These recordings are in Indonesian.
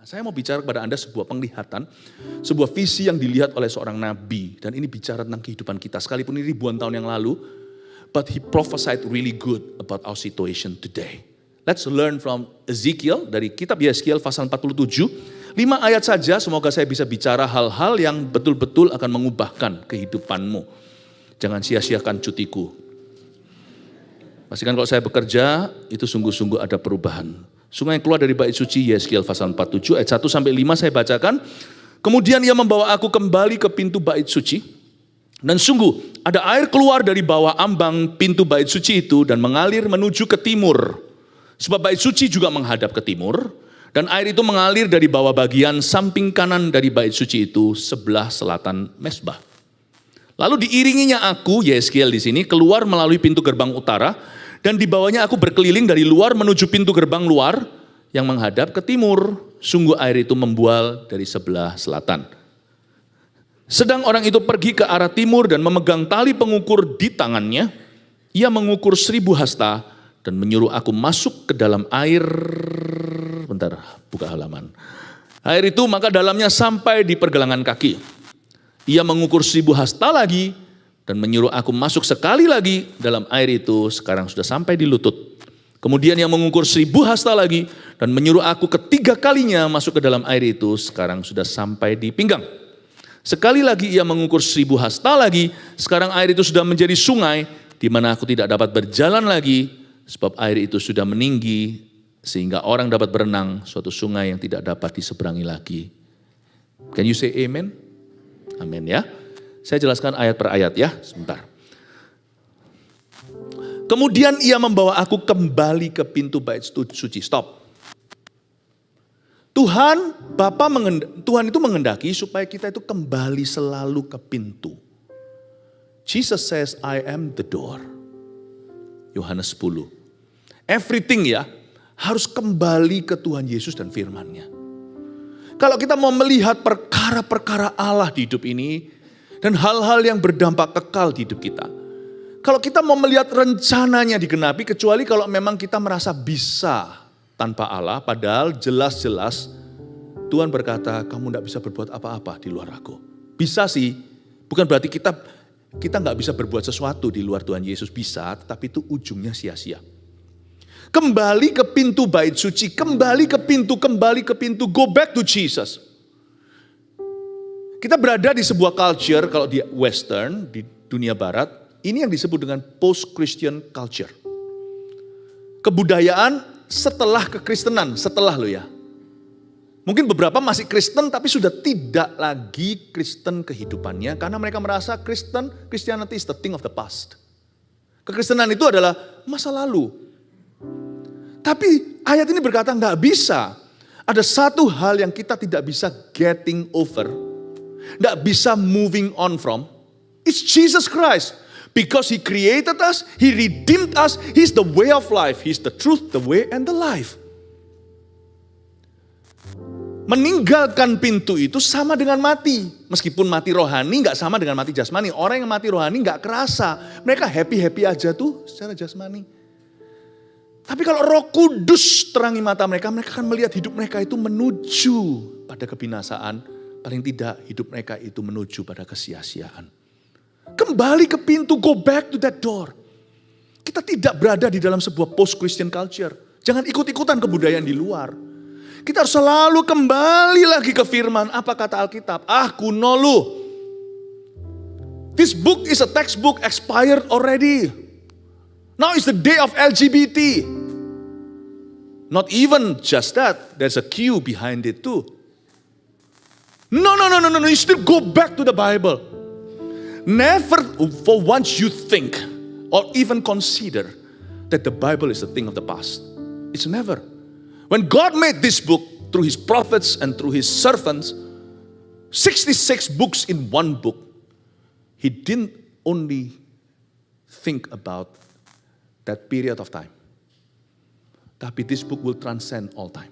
Saya mau bicara kepada Anda sebuah penglihatan, sebuah visi yang dilihat oleh seorang nabi. Dan ini bicara tentang kehidupan kita, sekalipun ini ribuan tahun yang lalu. But he prophesied really good about our situation today. Let's learn from Ezekiel, dari kitab Yeskiel pasal 47. 5 ayat saja, semoga saya bisa bicara hal-hal yang betul-betul akan mengubahkan kehidupanmu. Jangan sia-siakan cutiku. Pastikan kalau saya bekerja, itu sungguh-sungguh ada perubahan. Sungai yang keluar dari bait suci, Yeskiel pasal 47 ayat 1 sampai 5 saya bacakan. Kemudian ia membawa aku kembali ke pintu bait suci. Dan sungguh ada air keluar dari bawah ambang pintu bait suci itu dan mengalir menuju ke timur. Sebab bait suci juga menghadap ke timur. Dan air itu mengalir dari bawah bagian samping kanan dari bait suci itu sebelah selatan mezbah. Lalu diiringinya aku, Yeskiel di sini, keluar melalui pintu gerbang utara. Dan dibawanya aku berkeliling dari luar menuju pintu gerbang luar yang menghadap ke timur. Sungguh air itu membual dari sebelah selatan. Sedang orang itu pergi ke arah timur dan memegang tali pengukur di tangannya. Ia mengukur 1000 hasta dan menyuruh aku masuk ke dalam air. Bentar, buka halaman. Air itu maka dalamnya sampai di pergelangan kaki. Ia mengukur 1000 hasta lagi dan menyuruh aku masuk sekali lagi dalam air itu, sekarang sudah sampai di lutut. Kemudian ia mengukur 1000 hasta lagi dan menyuruh aku ketiga kalinya masuk ke dalam air itu, sekarang sudah sampai di pinggang. Sekali lagi ia mengukur 1000 hasta lagi, sekarang air itu sudah menjadi sungai di mana aku tidak dapat berjalan lagi, sebab air itu sudah meninggi sehingga orang dapat berenang, suatu sungai yang tidak dapat diseberangi lagi. Can you say amen? Amin ya. Saya jelaskan ayat per ayat ya, sebentar. Kemudian ia membawa aku kembali ke pintu bait suci. Stop. Tuhan itu mengendaki supaya kita itu kembali selalu ke pintu. Jesus says, I am the door. Yohanes 10. Everything ya, harus kembali ke Tuhan Yesus dan firman-Nya. Kalau kita mau melihat perkara-perkara Allah di hidup ini, dan hal-hal yang berdampak kekal di hidup kita. Kalau kita mau melihat rencananya digenapi, kecuali kalau memang kita merasa bisa tanpa Allah, padahal jelas-jelas Tuhan berkata, kamu tidak bisa berbuat apa-apa di luar aku. Bisa sih, bukan berarti kita nggak bisa berbuat sesuatu di luar Tuhan Yesus, bisa, tetapi itu ujungnya sia-sia. Kembali ke pintu bait suci, kembali ke pintu, go back to Jesus. Kita berada di sebuah culture, kalau di western, di dunia barat, ini yang disebut dengan post-Christian culture. Kebudayaan setelah kekristenan, setelah lo ya. Mungkin beberapa masih Kristen tapi sudah tidak lagi Kristen kehidupannya, karena mereka merasa Christianity is the thing of the past. Kekristenan itu adalah masa lalu. Tapi ayat ini berkata nggak bisa. Ada satu hal yang kita tidak bisa getting over, nggak bisa moving on from. It's Jesus Christ. Because He created us, He redeemed us, He's the way of life. He's the truth, the way, and the life. Meninggalkan pintu itu sama dengan mati. Meskipun mati rohani nggak sama dengan mati jasmani. Orang yang mati rohani nggak kerasa. Mereka happy-happy aja tuh secara jasmani. Tapi kalau Roh Kudus terangi mata mereka, mereka akan melihat hidup mereka itu menuju pada kebinasaan. Paling tidak hidup mereka itu menuju pada kesia-siaan. Kembali ke pintu, go back to that door. Kita tidak berada di dalam sebuah post-Christian culture. Jangan ikut-ikutan kebudayaan di luar. Kita harus selalu kembali lagi ke firman. Apa kata Alkitab? Kuno lu. This book is a textbook expired already. Now is the day of LGBT. Not even just that. There's a Q behind it too. No. You still go back to the Bible. Never for once you think or even consider that the Bible is a thing of the past. It's never. When God made this book through His prophets and through His servants, 66 books in one book, He didn't only think about that period of time. Tapi this book will transcend all time.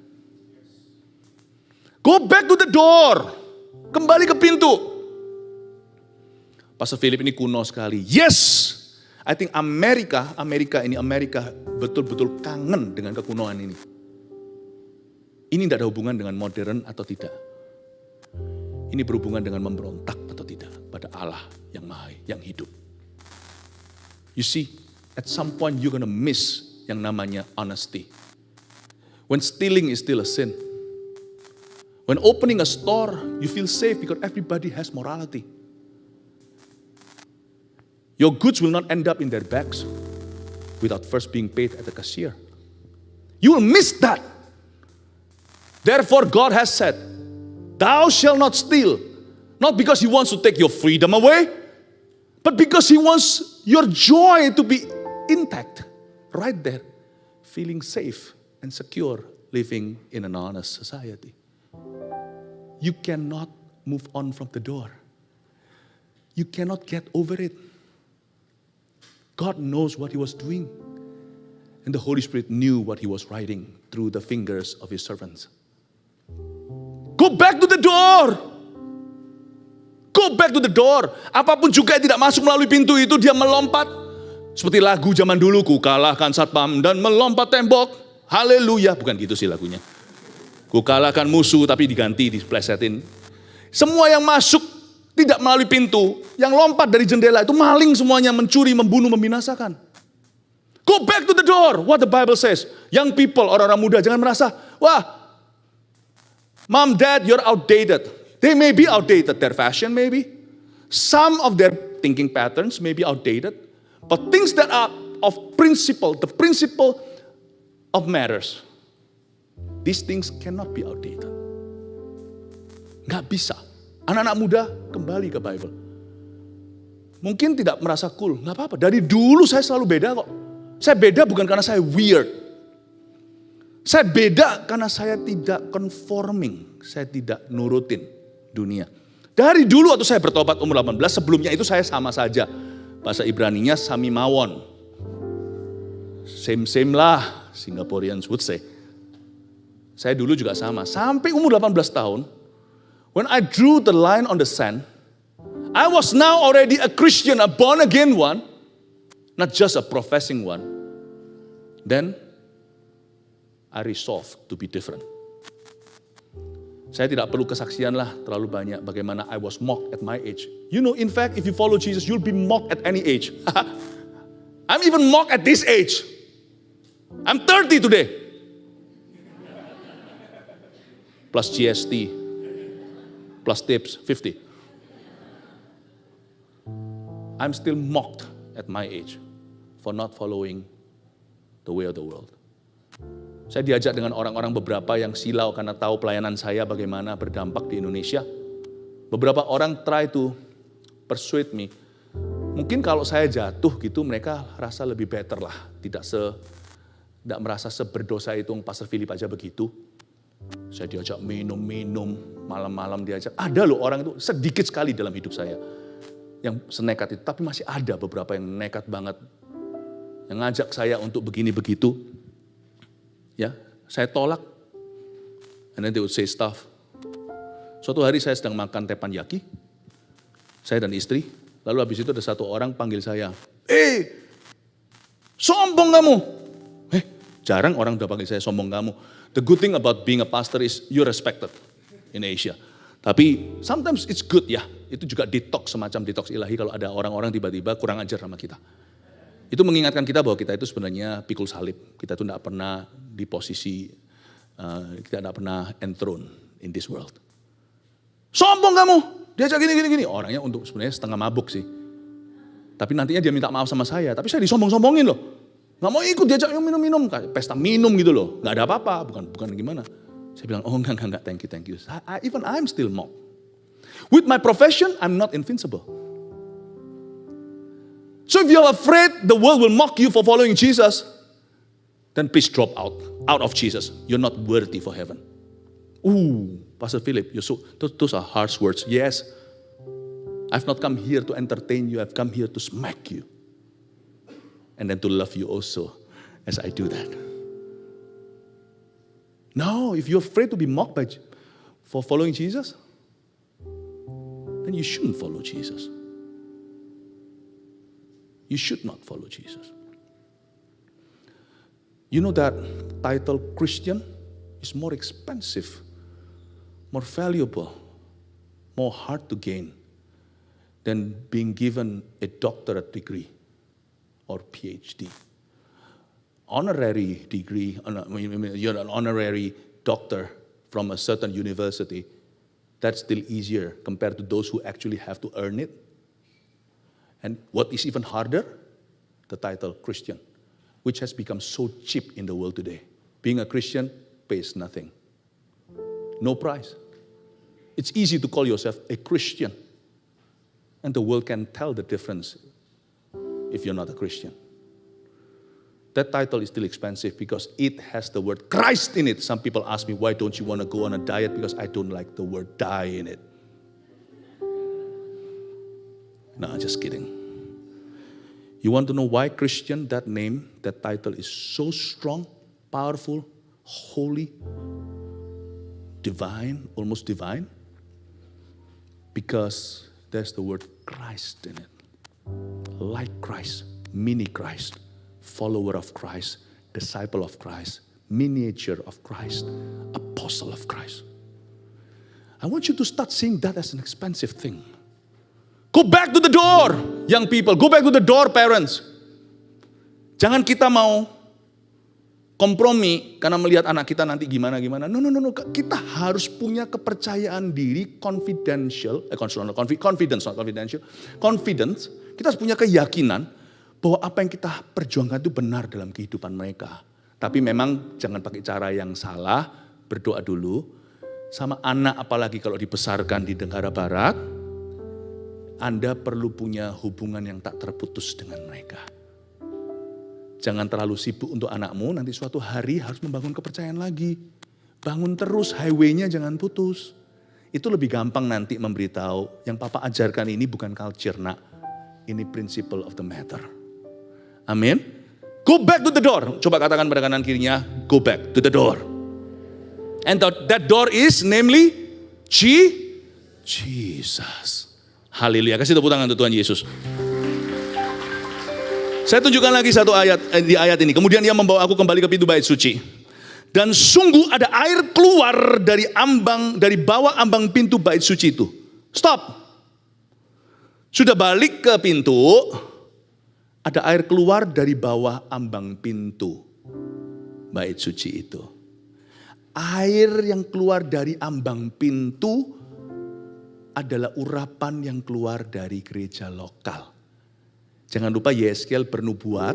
Go back to the door. Kembali ke pintu. Pastor Philip ini kuno sekali. Yes, I think Amerika betul-betul kangen dengan kekunoan ini. Ini tidak ada hubungan dengan modern atau tidak. Ini berhubungan dengan memberontak atau tidak pada Allah yang maha, yang hidup. You see, at some point you're gonna miss yang namanya honesty. When stealing is still a sin. When opening a store, you feel safe because everybody has morality. Your goods will not end up in their bags without first being paid at the cashier. You will miss that. Therefore, God has said, thou shalt not steal. Not because He wants to take your freedom away, but because He wants your joy to be intact. Right there, feeling safe and secure, living in an honest society. You cannot move on from the door. You cannot get over it. God knows what He was doing. And the Holy Spirit knew what He was writing through the fingers of His servants. Go back to the door. Go back to the door. Apapun juga yang tidak masuk melalui pintu itu, dia melompat. Seperti lagu zaman dulu, ku kalahkan satpam dan melompat tembok. Haleluya. Bukan gitu sih lagunya. Ku kalahkan musuh tapi diganti, diplesetin. Semua yang masuk tidak melalui pintu, yang lompat dari jendela itu maling semuanya, mencuri, membunuh, membinasakan. Go back to the door. What the Bible says. Young people, orang-orang muda, jangan merasa, wah, Mom, Dad, you're outdated. They may be outdated, their fashion maybe. Some of their thinking patterns may be outdated. But things that are of principle, the principle of matters, these things cannot be outdated. Nggak bisa. Anak-anak muda kembali ke Bible. Mungkin tidak merasa cool, nggak apa-apa. Dari dulu saya selalu beda kok. Saya beda bukan karena saya weird. Saya beda karena saya tidak conforming. Saya tidak nurutin dunia. Dari dulu waktu saya bertobat umur 18, sebelumnya itu saya sama saja. Bahasa Ibraninya samimawon. Same lah, Singaporeans would say. Saya dulu juga sama. Sampai umur 18 tahun, when I drew the line on the sand, I was now already a Christian, a born again one, not just a professing one. Then, I resolved to be different. Saya tidak perlu kesaksian lah terlalu banyak bagaimana I was mocked at my age. You know, in fact, if you follow Jesus, you'll be mocked at any age. I'm even mocked at this age. I'm 30 today. Plus GST, plus tips, 50. I'm still mocked at my age for not following the way of the world. Saya diajak dengan orang-orang beberapa yang silau karena tahu pelayanan saya bagaimana berdampak di Indonesia. Beberapa orang try to persuade me. Mungkin kalau saya jatuh gitu mereka rasa lebih better lah. Tidak merasa seberdosa itu Pastor Philip aja begitu. Saya diajak minum-minum, malam-malam diajak. Ada loh orang itu sedikit sekali dalam hidup saya yang senekat itu. Tapi masih ada beberapa yang nekat banget. Yang ngajak saya untuk begini begitu. Ya, saya tolak. And then they would say stuff. Suatu hari saya sedang makan teppanyaki. Saya dan istri. Lalu habis itu ada satu orang panggil saya. Sombong kamu. Jarang orang udah panggil saya sombong kamu. The good thing about being a pastor is you're respected in Asia. Tapi sometimes it's good ya. Itu juga detox, semacam detox ilahi kalau ada orang-orang tiba-tiba kurang ajar sama kita. Itu mengingatkan kita bahwa kita itu sebenarnya pikul salib. Kita itu tidak pernah di posisi, kita tidak pernah enthroned in this world. Sombong kamu, diajak gini. Orangnya untuk sebenarnya setengah mabuk sih. Tapi nantinya dia minta maaf sama saya. Tapi saya disombong-sombongin loh. Gak mau ikut diajak minum-minum, pesta minum gitu loh. Gak ada apa-apa, bukan gimana. Saya bilang, oh enggak, thank you. Even I'm still mocked. With my profession, I'm not invincible. So if you're afraid the world will mock you for following Jesus, then please drop out of Jesus. You're not worthy for heaven. Pastor Philip, those are harsh words. Yes, I've not come here to entertain you. I've come here to smack you. And then to love you also as I do that. No, if you're afraid to be mocked for following Jesus, then you shouldn't follow Jesus. You should not follow Jesus. You know that title Christian? is more expensive, more valuable, more hard to gain than being given a doctorate degree or PhD. Honorary degree, you're an honorary doctor from a certain university, that's still easier compared to those who actually have to earn it. And what is even harder? The title Christian, which has become so cheap in the world today. Being a Christian pays nothing. No price. It's easy to call yourself a Christian. And the world can tell the difference if you're not a Christian. That title is still expensive because it has the word Christ in it. Some people ask me, why don't you want to go on a diet? Because I don't like the word die in it. No, just kidding. You want to know why Christian, that name, that title is so strong, powerful, holy, divine, almost divine? Because there's the word Christ in it. Like Christ, mini Christ, follower of Christ, disciple of Christ, miniature of Christ, apostle of Christ. I want you to start seeing that as an expensive thing. Go back to the door, young people. Go back to the door, parents. Jangan kita mau kompromi karena melihat anak kita nanti gimana-gimana. No. Kita harus punya kepercayaan diri, confidence, Kita harus punya keyakinan bahwa apa yang kita perjuangkan itu benar dalam kehidupan mereka. Tapi memang jangan pakai cara yang salah, berdoa dulu. Sama anak apalagi kalau dibesarkan di negara barat, Anda perlu punya hubungan yang tak terputus dengan mereka. Jangan terlalu sibuk untuk anakmu, nanti suatu hari harus membangun kepercayaan lagi. Bangun terus, highway-nya jangan putus. Itu lebih gampang nanti memberitahu, yang papa ajarkan ini bukan culture nak, ini principle of the matter. Amin. Go back to the door. Coba katakan pada kanan kirinya, go back to the door. And that door is namely Jesus. Haleluya. Kasih tepuk tangan untuk Tuhan Yesus. Saya tunjukkan lagi satu ayat di ayat ini. Kemudian dia membawa aku kembali ke pintu bait suci. Dan sungguh ada air keluar dari bawah ambang pintu bait suci itu. Stop. Sudah balik ke pintu, ada air keluar dari bawah ambang pintu bait suci itu. Air yang keluar dari ambang pintu adalah urapan yang keluar dari gereja lokal. Jangan lupa Yeskel bernubuat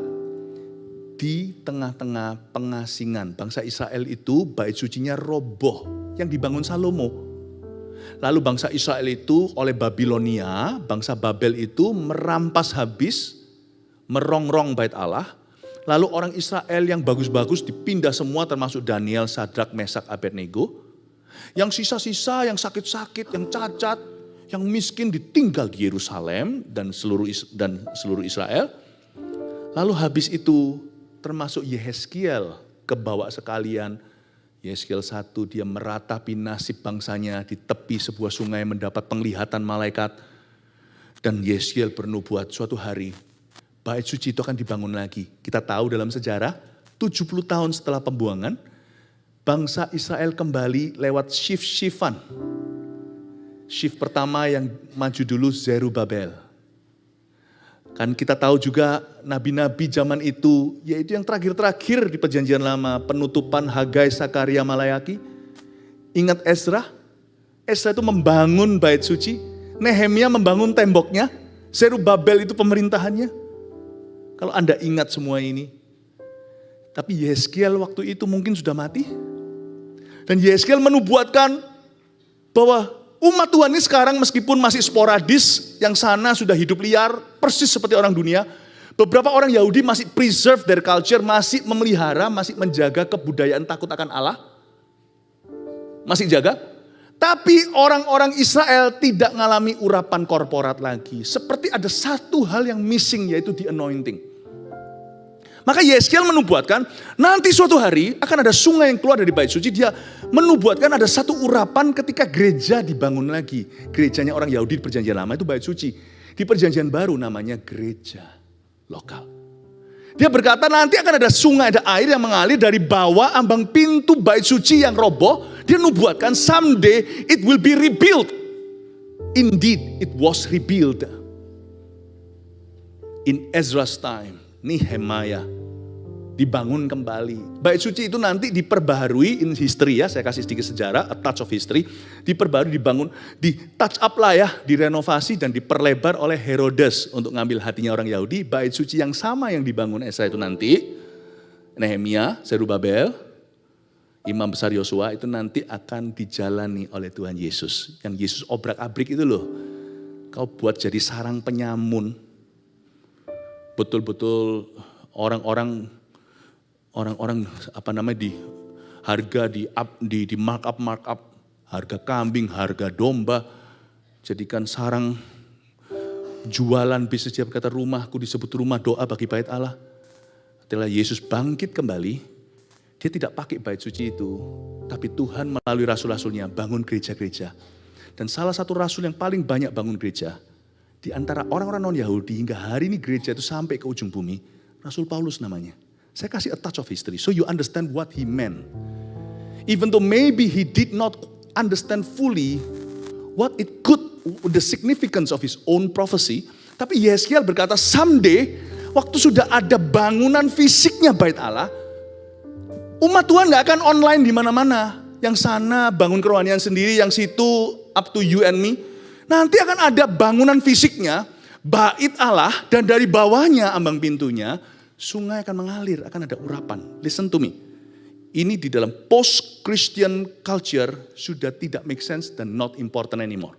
di tengah-tengah pengasingan. Bangsa Israel itu bait sucinya roboh yang dibangun Salomo. Lalu bangsa Israel itu oleh Babilonia, bangsa Babel itu merampas habis, merongrong bait Allah. Lalu orang Israel yang bagus-bagus dipindah semua termasuk Daniel, Sadrak, Mesak, Abednego. Yang sisa-sisa, yang sakit-sakit, yang cacat, yang miskin ditinggal di Yerusalem dan seluruh Israel. Lalu habis itu termasuk Yehezkiel kebawa sekalian. Yehezkiel 1 dia meratapi nasib bangsanya di tepi sebuah sungai mendapat penglihatan malaikat. Dan Yehezkiel bernubuat suatu hari bait suci itu akan dibangun lagi. Kita tahu dalam sejarah 70 tahun setelah pembuangan bangsa Israel kembali lewat shift-shiftan. Shift pertama yang maju dulu Zerubabel. Kan kita tahu juga nabi-nabi zaman itu, yaitu yang terakhir-terakhir di perjanjian lama. Penutupan Hagai, Sakaria, Malayaki. Ingat Ezra? Ezra itu membangun bait suci. Nehemia membangun temboknya. Zerubabel itu pemerintahannya. Kalau Anda ingat semua ini. Tapi Yehezkiel waktu itu mungkin sudah mati. Dan Yehezkiel menubuatkan bahwa umat Tuhan ini sekarang meskipun masih sporadis, yang sana sudah hidup liar, persis seperti orang dunia. Beberapa orang Yahudi masih preserve their culture, masih memelihara, masih menjaga kebudayaan takut akan Allah. Masih jaga. Tapi orang-orang Israel tidak mengalami urapan korporat lagi. Seperti ada satu hal yang missing, yaitu the anointing. Maka Yehezkiel menubuatkan, nanti suatu hari akan ada sungai yang keluar dari bait suci. Dia menubuatkan ada satu urapan ketika gereja dibangun lagi. Gerejanya orang Yahudi di perjanjian lama itu bait suci. Di perjanjian baru namanya gereja lokal. Dia berkata nanti akan ada sungai, ada air yang mengalir dari bawah ambang pintu bait suci yang roboh. Dia nubuatkan someday it will be rebuilt. Indeed, it was rebuilt. In Ezra's time, Nehemiah dibangun kembali. Bait suci itu nanti diperbaharui in history ya, saya kasih sedikit sejarah, a touch of history. Diperbarui, dibangun, di touch up lah ya, direnovasi dan diperlebar oleh Herodes untuk ngambil hatinya orang Yahudi. Bait suci yang sama yang dibangun Ezra itu nanti, Nehemia, Zerubabel, Imam Besar Yosua itu nanti akan dijalani oleh Tuhan Yesus. Yang Yesus obrak-abrik itu loh, kau buat jadi sarang penyamun. Betul-betul orang-orang apa namanya di harga di markup harga kambing, harga domba, jadikan sarang jualan bisnis. Dia berkata rumahku disebut rumah doa bagi bait Allah. Setelah Yesus bangkit kembali, dia tidak pakai bait suci itu, tapi Tuhan melalui rasul-rasulnya bangun gereja-gereja. Dan salah satu rasul yang paling banyak bangun gereja di antara orang-orang non-Yahudi hingga hari ini gereja itu sampai ke ujung bumi, Rasul Paulus namanya. Saya kasih a touch of history, so you understand what he meant. Even though maybe he did not understand fully what it could, the significance of his own prophecy. Tapi Yeskiel berkata, someday, waktu sudah ada bangunan fisiknya bait Allah, umat Tuhan gak akan online di mana-mana. Yang sana bangun kerohanian sendiri, yang situ up to you and me. Nanti akan ada bangunan fisiknya, bait Allah, dan dari bawahnya ambang pintunya, sungai akan mengalir, akan ada urapan. Listen to me. Ini di dalam post-Christian culture sudah tidak make sense dan not important anymore.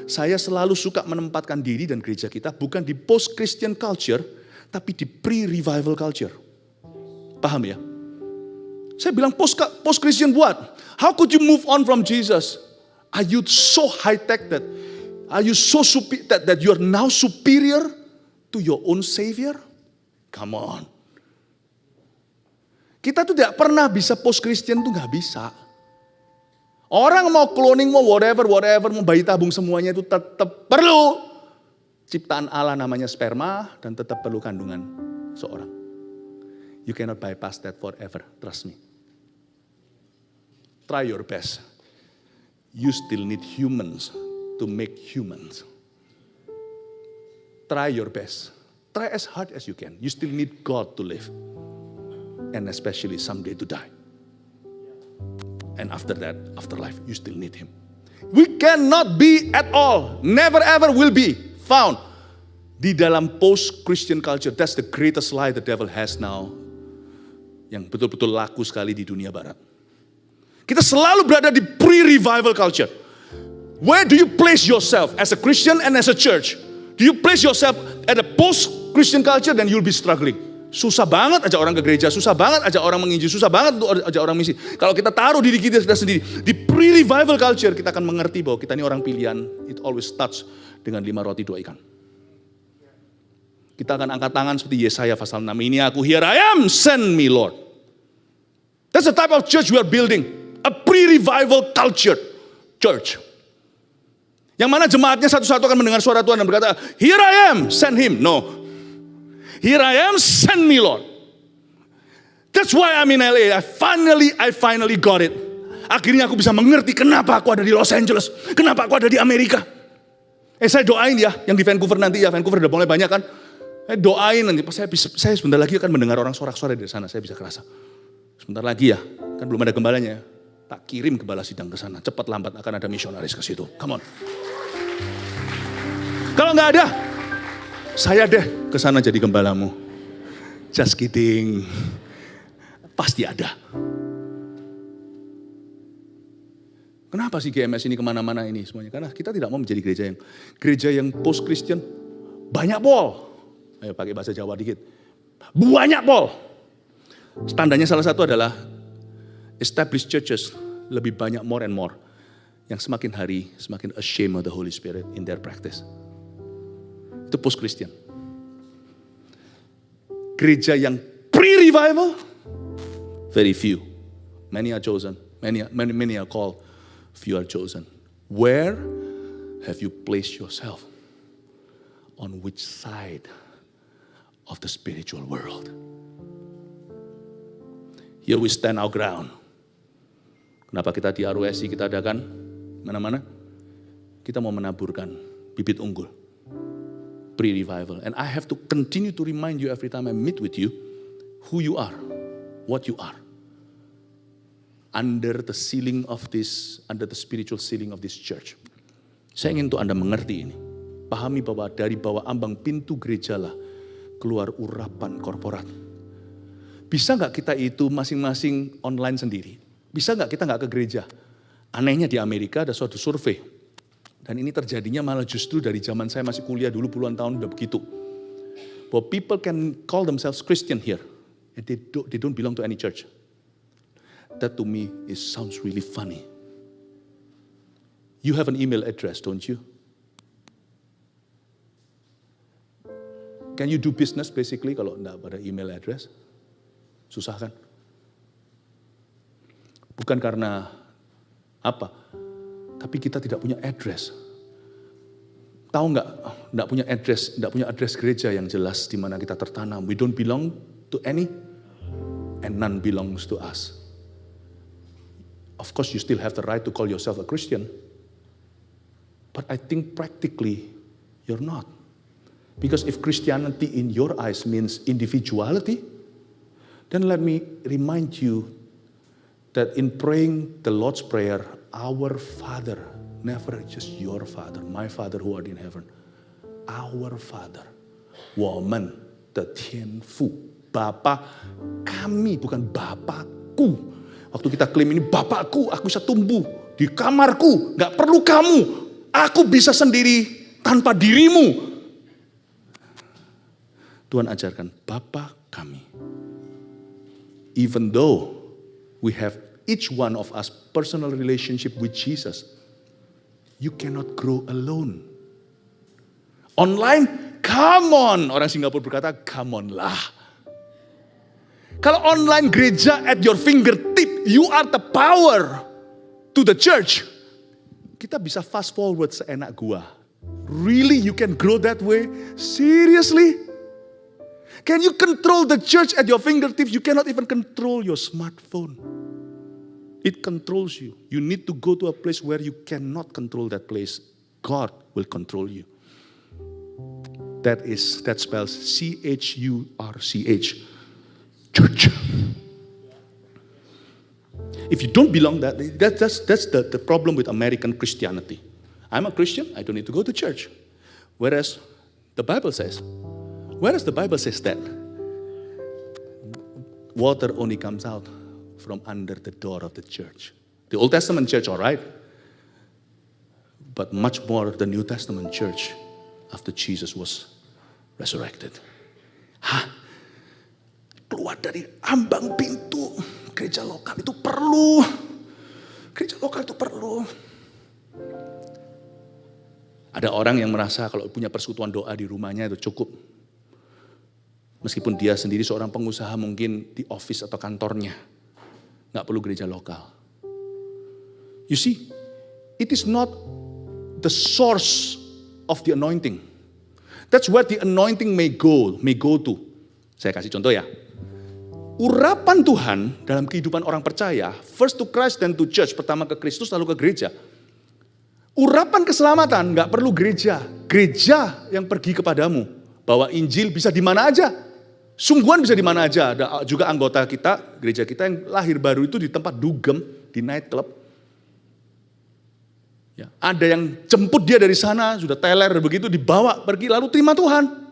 Saya selalu suka menempatkan diri dan gereja kita bukan di post-Christian culture, tapi di pre-revival culture. Paham ya? Saya bilang post-Christian what? How could you move on from Jesus? Are you so high-tech are you so that you are now superior to your own Savior? Come on. Kita tuh tidak pernah bisa post-Christian tuh gak bisa. Orang mau cloning, mau whatever, mau bayi tabung semuanya itu tetap perlu ciptaan Allah namanya sperma dan tetap perlu kandungan seorang. You cannot bypass that forever, trust me. Try your best. You still need humans to make humans. Try your best. Try as hard as you can. You still need God to live. And especially someday to die. And after that, afterlife, you still need Him. We cannot be at all, never ever will be found di dalam post-Christian culture. That's the greatest lie the devil has now. Yang betul-betul laku sekali di dunia barat. Kita selalu berada di pre-revival culture. Where do you place yourself as a Christian and as a church? Do you place yourself at a post-Christian culture, then you'll be struggling. Susah banget ajak orang ke gereja, susah banget ajak orang menginjil, susah banget untuk ajak orang misi. Kalau kita taruh diri kita sendiri di pre-revival culture, kita akan mengerti bahwa kita ini orang pilihan. It always starts dengan 5 roti 2 ikan. Kita akan angkat tangan seperti Yesaya pasal 6. Ini aku, here I am, send me Lord. That's the type of church we are building. A pre-revival culture church. Yang mana jemaatnya satu-satu akan mendengar suara Tuhan dan berkata, here I am, send him. No. Here I am, send me Lord. That's why I'm in LA. I finally got it. Akhirnya aku bisa mengerti kenapa aku ada di Los Angeles. Kenapa aku ada di Amerika. Saya doain ya, yang di Vancouver nanti ya. Vancouver udah mulai banyak kan. Saya doain nanti. Saya sebentar lagi akan mendengar orang sorak-sorai dari sana. Saya bisa kerasa. Sebentar lagi ya. Kan belum ada gembalanya. Tak kirim gembala sidang ke sana. Cepat lambat akan ada misionaris ke situ. Come on. Kalau nggak ada, saya deh ke sana jadi gembalamu. Just kidding. Pasti ada. Kenapa sih GMS ini kemana-mana ini semuanya? Karena kita tidak mau menjadi gereja yang post-Christian. Banyak pol. Ayo pakai bahasa Jawa dikit. Banyak pol. Standarnya salah satu adalah established churches lebih banyak more and more. Yang semakin hari semakin ashamed of the Holy Spirit in their practice. Itu post-Christian. Gereja yang pre-revival, very few. Many are chosen. Many are called. Few are chosen. Where have you placed yourself? On which side of the spiritual world. Here we stand our ground. Kenapa kita di RWSI kita adakan mana-mana? Kita mau menaburkan bibit unggul. Pre-revival. And I have to continue to remind you every time I meet with you, who you are, what you are. Under the spiritual ceiling of this church. Saya ingin untuk Anda mengerti ini. Pahami bahwa dari bawah ambang pintu gereja lah keluar urapan korporat. Bisa nggak kita itu masing-masing online sendiri? Bisa nggak kita nggak ke gereja? Anehnya di Amerika ada suatu survei. Dan ini terjadinya malah justru dari zaman saya masih kuliah dulu puluhan tahun udah begitu. Bahwa people can call themselves Christian here. And they don't belong to any church. That to me sounds really funny. You have an email address, don't you? Can you do business basically kalau enggak pada email address? Susah kan? Bukan karena apa, tapi kita tidak punya address. Tahu nggak? Nggak punya address gereja yang jelas di mana kita tertanam. We don't belong to any, and none belongs to us. Of course, you still have the right to call yourself a Christian, but I think practically you're not. Because if Christianity in your eyes means individuality, then let me remind you that in praying the Lord's Prayer, our Father, never just your Father, my Father who art in heaven, our Father, 我们的天父, Bapa kami, bukan Bapakku. Waktu kita klaim ini Bapakku, aku bisa tumbuh di kamarku, gak perlu kamu, aku bisa sendiri tanpa dirimu. Tuhan ajarkan, Bapa kami. Even though we have each one of us personal relationship with Jesus, you cannot grow alone. Online, come on. Orang Singapura berkata, come on lah. Kalau online gereja at your fingertip, you are the power to the church. Kita bisa fast forward seenak gua. Really, you can grow that way? Seriously? Can you control the church at your fingertips? You cannot even control your smartphone. It controls you. You need to go to a place where you cannot control that place. God will control you. That spells CHURCH. Church. If you don't belong that's the problem with American Christianity. I'm a Christian, I don't need to go to church. Whereas the Bible says that water only comes out from under the door of the church. The Old Testament church, all right, but much more the New Testament church after Jesus was resurrected. Keluar dari ambang pintu gereja lokal itu perlu. Gereja lokal itu perlu. Ada orang yang merasa kalau punya persekutuan doa di rumahnya itu cukup. Meskipun dia sendiri seorang pengusaha mungkin di office atau kantornya. Nggak perlu gereja lokal. You see, it is not the source of the anointing. That's where the anointing may go to. Saya kasih contoh ya. Urapan Tuhan dalam kehidupan orang percaya, first to Christ then to church, pertama ke Kristus lalu ke gereja. Urapan keselamatan nggak perlu gereja. Gereja yang pergi kepadamu. Bawa Injil bisa di mana aja. Sungguhan bisa di mana aja. Ada juga anggota kita, gereja kita yang lahir baru itu di tempat dugem, di night club. Ya, ada yang jemput dia dari sana, sudah teler begitu, dibawa pergi lalu terima Tuhan.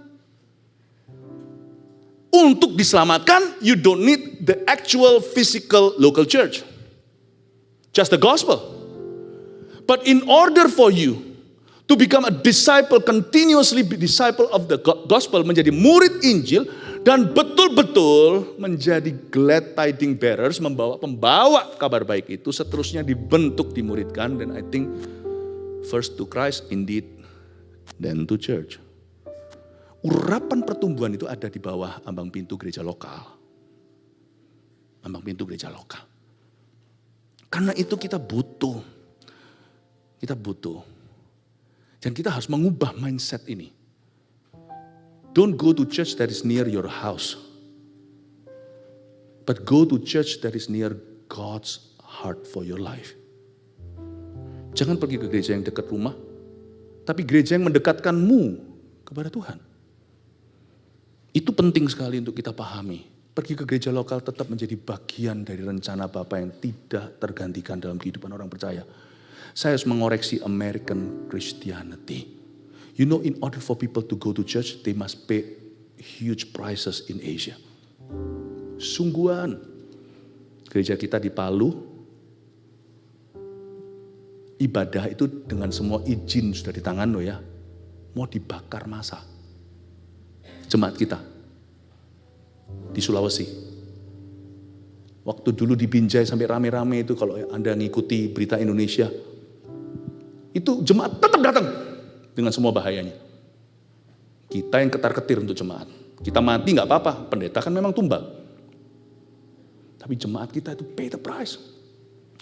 Untuk diselamatkan, you don't need the actual physical local church. Just the gospel. But in order for you to become a disciple, continuously be disciple of the gospel, menjadi murid Injil, dan betul-betul menjadi glad tiding bearers, membawa pembawa kabar baik itu, seterusnya dibentuk, dimuridkan, dan I think first to Christ indeed, then to church. Urapan pertumbuhan itu ada di bawah ambang pintu gereja lokal. Ambang pintu gereja lokal. Karena itu kita butuh. Kita butuh. Dan kita harus mengubah mindset ini. Don't go to church that is near your house. But go to church that is near God's heart for your life. Jangan pergi ke gereja yang dekat rumah, tapi gereja yang mendekatkanmu kepada Tuhan. Itu penting sekali untuk kita pahami. Pergi ke gereja lokal tetap menjadi bagian dari rencana Bapa yang tidak tergantikan dalam kehidupan orang percaya. Saya harus mengoreksi American Christianity. You know, in order for people to go to church, they must pay huge prices in Asia. Sungguhan. Gereja kita di Palu, ibadah itu dengan semua izin sudah di tangan lo ya. Mau dibakar massa. Jemaat kita di Sulawesi. Waktu dulu di Binjai sampai rame-rame itu, kalau Anda ngikuti berita Indonesia, itu jemaat tetap datang dengan semua bahayanya. Kita yang ketar-ketir untuk jemaat. Kita mati nggak apa-apa, pendeta kan memang tumbal. Tapi jemaat kita itu pay the price.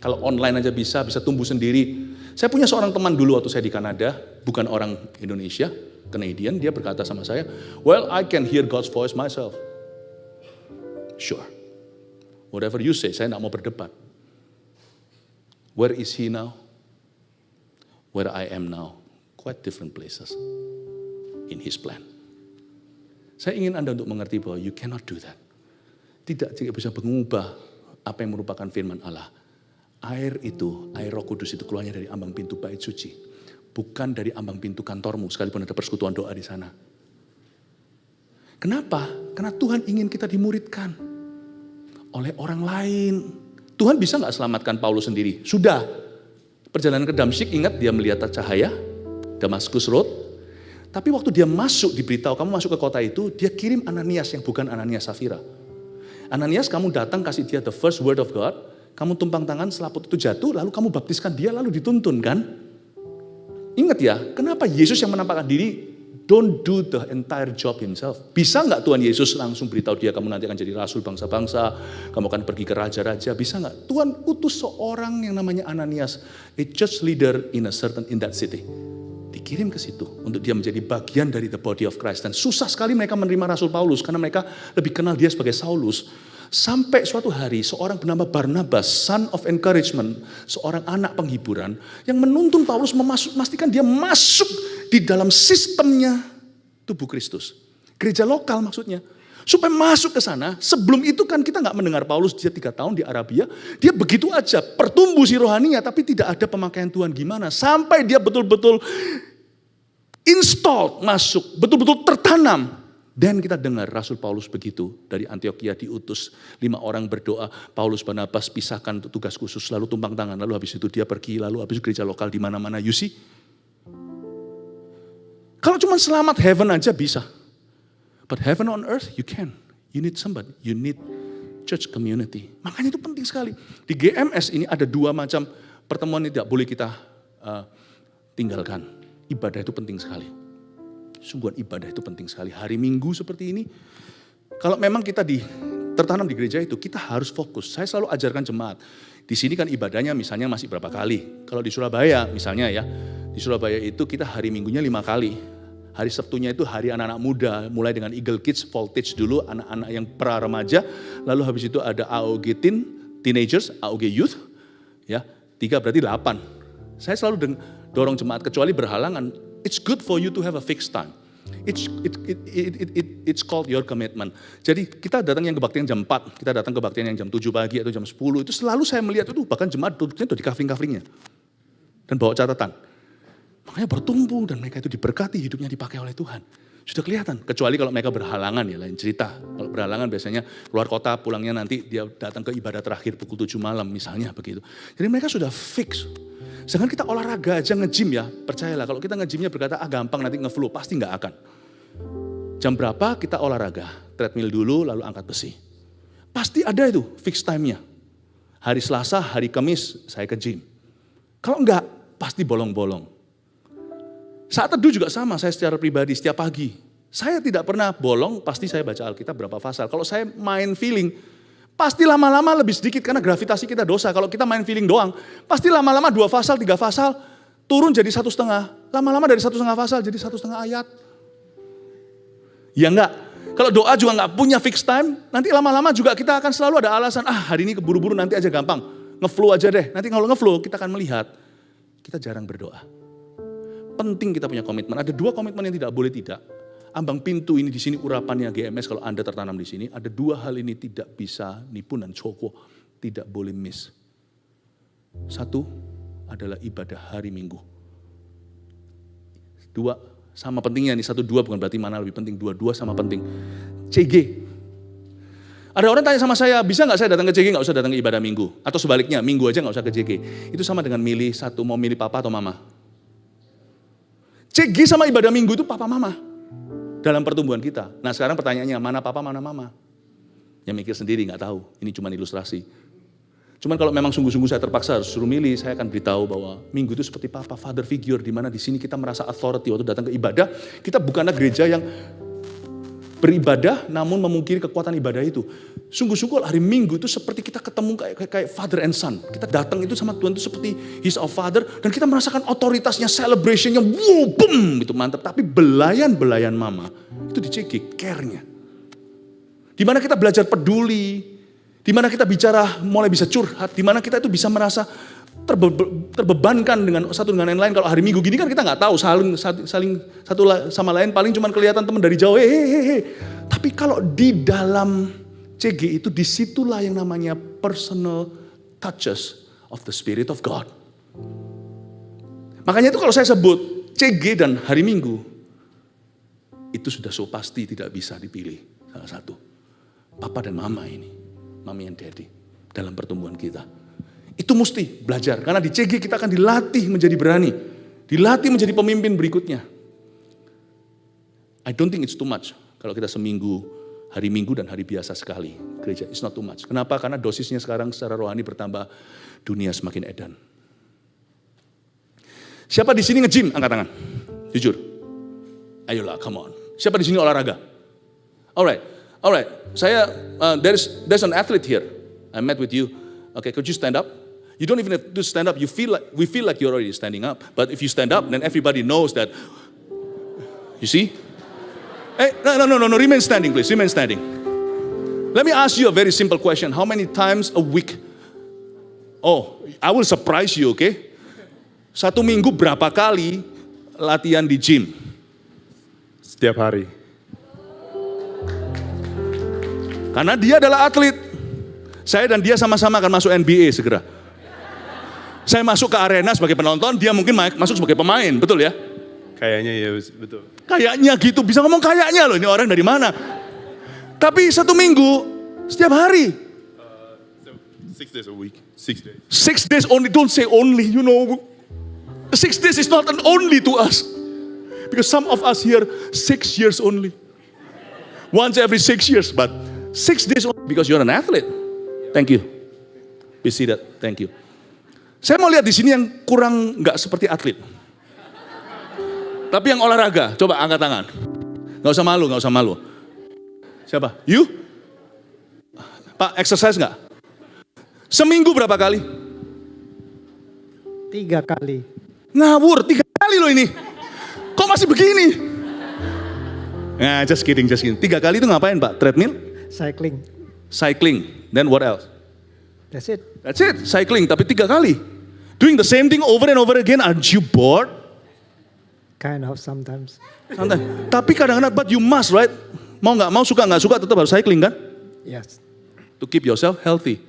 Kalau online aja bisa tumbuh sendiri. Saya punya seorang teman dulu waktu saya di Kanada, bukan orang Indonesia, Canadian, dia berkata sama saya, well, I can hear God's voice myself. Sure. Whatever you say, saya nggak mau berdebat. Where is he now? Where I am now. Quite different places in his plan. Saya ingin Anda untuk mengerti bahwa you cannot do that. Tidak bisa mengubah apa yang merupakan firman Allah. Air Roh Kudus itu keluarnya dari ambang pintu bait suci. Bukan dari ambang pintu kantormu, sekalipun ada persekutuan doa di sana. Kenapa? Karena Tuhan ingin kita dimuridkan oleh orang lain. Tuhan bisa nggak selamatkan Paulus sendiri? Sudah. Perjalanan ke Damsyik, ingat dia melihat cahaya, Damaskus Road. Tapi waktu dia masuk, diberitahu kamu masuk ke kota itu, dia kirim Ananias yang bukan Ananias Safira. Ananias, kamu datang kasih dia the first word of God, kamu tumpang tangan, selaput itu jatuh, lalu kamu baptiskan dia, lalu dituntun kan? Ingat ya, kenapa Yesus yang menampakkan diri, don't do the entire job himself. Bisa nggak Tuhan Yesus langsung beritahu dia, kamu nanti akan jadi rasul bangsa-bangsa, kamu akan pergi ke raja-raja, bisa nggak? Tuhan utus seorang yang namanya Ananias, a church leader in that city. Dikirim ke situ untuk dia menjadi bagian dari the body of Christ. Dan susah sekali mereka menerima Rasul Paulus karena mereka lebih kenal dia sebagai Saulus. Sampai suatu hari seorang bernama Barnabas, son of encouragement, seorang anak penghiburan yang menuntun Paulus memastikan dia masuk di dalam sistemnya tubuh Kristus. Gereja lokal maksudnya. Supaya masuk ke sana, sebelum itu kan kita nggak mendengar Paulus, dia 3 tahun di Arabia, dia begitu aja pertumbuh si rohaninya, tapi tidak ada pemakaian Tuhan gimana. Sampai dia betul-betul install masuk, betul-betul tertanam. Dan kita dengar Rasul Paulus begitu, dari Antioquia diutus 5 orang berdoa, Paulus Barnabas pisahkan untuk tugas khusus, lalu tumpang tangan, lalu habis itu dia pergi, lalu habis itu gereja lokal di mana-mana, you see. Kalau cuma selamat heaven aja bisa. But heaven on earth, you can. You need somebody, you need church community. Makanya itu penting sekali. Di GMS ini ada 2 macam pertemuan yang tidak boleh kita tinggalkan. Ibadah itu penting sekali. Sungguhan ibadah itu penting sekali. Hari Minggu seperti ini, kalau memang kita tertanam di gereja itu, kita harus fokus. Saya selalu ajarkan jemaat. Di sini kan ibadahnya misalnya masih berapa kali. Kalau di Surabaya misalnya ya, di Surabaya itu kita hari Minggunya 5 kali. Hari Sabtunya itu hari anak-anak muda, mulai dengan Eagle Kids, Voltage dulu, anak-anak yang pra-remaja. Lalu habis itu ada AOG Teenagers, AOG Youth. Ya, 3 berarti 8. Saya selalu dorong jemaat, kecuali berhalangan. It's good for you to have a fixed time. It's called your commitment. Jadi kita datang yang kebaktian jam 4, kita datang kebaktian yang jam 7 pagi atau jam 10. Itu selalu saya melihat itu, bahkan jemaat duduknya tuh di kafling-kaflingnya. Dan bawa catatan. Makanya bertumbuh dan mereka itu diberkati, hidupnya dipakai oleh Tuhan. Sudah kelihatan, kecuali kalau mereka berhalangan ya lain cerita. Kalau berhalangan biasanya keluar kota, pulangnya nanti dia datang ke ibadah terakhir pukul 7 malam misalnya begitu. Jadi mereka sudah fix. Sedangkan kita olahraga aja nge-gym ya, percayalah kalau kita nge-gymnya berkata gampang nanti nge-flow, pasti nggak akan. Jam berapa kita olahraga, treadmill dulu lalu angkat besi. Pasti ada itu fix time-nya. Hari Selasa, hari Kamis saya ke gym. Kalau enggak, pasti bolong-bolong. Saat teduh juga sama, saya secara pribadi setiap pagi. Saya tidak pernah bolong, pasti saya baca Alkitab berapa pasal. Kalau saya main feeling, pasti lama-lama lebih sedikit karena gravitasi kita dosa. Kalau kita main feeling doang, pasti lama-lama 2 pasal, 3 pasal, turun jadi 1,5. Lama-lama dari 1,5 pasal jadi 1,5 ayat. Ya enggak. Kalau doa juga enggak punya fixed time, nanti lama-lama juga kita akan selalu ada alasan, hari ini keburu-buru nanti aja gampang. Nge-flow aja deh, nanti kalau nge-flow kita akan melihat, kita jarang berdoa. Penting kita punya komitmen, ada 2 komitmen yang tidak boleh tidak. Ambang pintu ini di sini urapannya GMS kalau Anda tertanam di sini, ada 2 hal ini tidak bisa nipu dan coko, tidak boleh miss. 1 adalah ibadah hari Minggu. 2 sama pentingnya nih, 1, 2 bukan berarti mana lebih penting, 2 sama penting. CG. Ada orang tanya sama saya, bisa nggak saya datang ke CG, nggak usah datang ke ibadah Minggu? Atau sebaliknya, Minggu aja nggak usah ke CG. Itu sama dengan milih satu, mau milih papa atau mama. CG sama ibadah Minggu itu papa mama. Dalam pertumbuhan kita. Nah sekarang pertanyaannya, mana papa, mana mama? Yang mikir sendiri, nggak tahu. Ini cuma ilustrasi. Cuman kalau memang sungguh-sungguh saya terpaksa harus suruh milih, saya akan beritahu bahwa Minggu itu seperti papa, father figure, di mana di sini kita merasa authority waktu datang ke ibadah. Kita bukanlah gereja yang beribadah namun memungkiri kekuatan ibadah itu. Sungguh-sungguh hari Minggu itu seperti kita ketemu kayak father and son. Kita datang itu sama Tuhan itu seperti He's our father dan kita merasakan otoritasnya, celebrationnya, wow, boom, gitu mantap. Tapi belayan mama itu dicekik, care-nya. Di mana kita belajar peduli, di mana kita bicara mulai bisa curhat, di mana kita itu bisa merasa terbebankan dengan satu dengan yang lain. Kalau hari Minggu gini kan kita nggak tahu saling satu sama lain, paling cuma kelihatan teman dari jauh. Tapi kalau di dalam CG itu disitulah yang namanya personal touches of the Spirit of God. Makanya itu kalau saya sebut CG dan hari Minggu itu sudah so pasti tidak bisa dipilih salah satu. Papa dan mama ini, mami and daddy dalam pertumbuhan kita. Itu mesti belajar, karena di CG kita akan dilatih menjadi berani. Dilatih menjadi pemimpin berikutnya. I don't think it's too much kalau kita seminggu, hari Minggu dan hari biasa sekali. Gereja, it's not too much. Kenapa? Karena dosisnya sekarang secara rohani bertambah, dunia semakin edan. Siapa di sini nge-gym? Angkat tangan. Jujur. Ayolah, come on. Siapa di sini olahraga? Alright. Saya, there's an athlete here. I met with you. Okay, could you stand up? You don't even have to stand up. We feel like you're already standing up. But if you stand up, then everybody knows that. You see? Hey, no. Remain standing, please. Remain standing. Let me ask you a very simple question. How many times a week? Oh, I will surprise you, okay? 1 minggu berapa kali latihan di gym? Setiap hari. Karena dia adalah atlet. Saya dan dia sama-sama akan masuk NBA segera. Saya masuk ke arena sebagai penonton, dia mungkin masuk sebagai pemain, betul ya? Kayaknya ya, betul. Kayaknya gitu, bisa ngomong kayaknya loh, ini orang dari mana? Tapi 1 minggu, setiap hari. 6 days a week. 6 days. 6 days only, don't say only, 6 days is not an only to us. Because some of us here, 6 years only. Once every 6 years, but 6 days only because you're an athlete. Thank you. Be seated, thank you. Saya mau lihat di sini yang kurang nggak seperti atlet. Tapi yang olahraga, coba angkat tangan. Nggak usah malu. Siapa? You? Pak, exercise nggak? Seminggu berapa kali? 3 kali. Ngawur, 3 kali loh ini. Kok masih begini? Nah, just kidding. 3 kali itu ngapain Pak? Treadmill? Cycling. Then what else? That's it. Cycling, tapi 3 kali. Doing the same thing over and over again, aren't you bored? Kind of sometimes. Tapi kadang-kadang, but you must, right? Mau nggak mau, suka nggak suka, tetap harus cycling kan? Yes. To keep yourself healthy.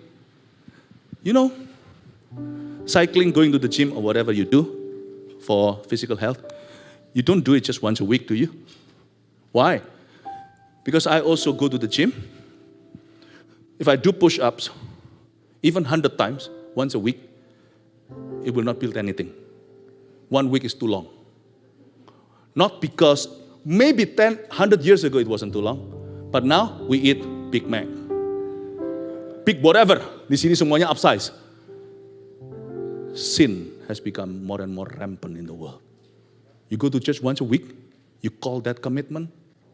Cycling, going to the gym or whatever you do for physical health, you don't do it just once a week, do you? Why? Because I also go to the gym. If I do push-ups, even 100 times, once a week, it will not build anything. 1 week is too long. Not because maybe 100 years ago it wasn't too long, but now we eat Big Mac. Big whatever, di sini semuanya upsize. Sin has become more and more rampant in the world. You go to church once a week, you call that commitment?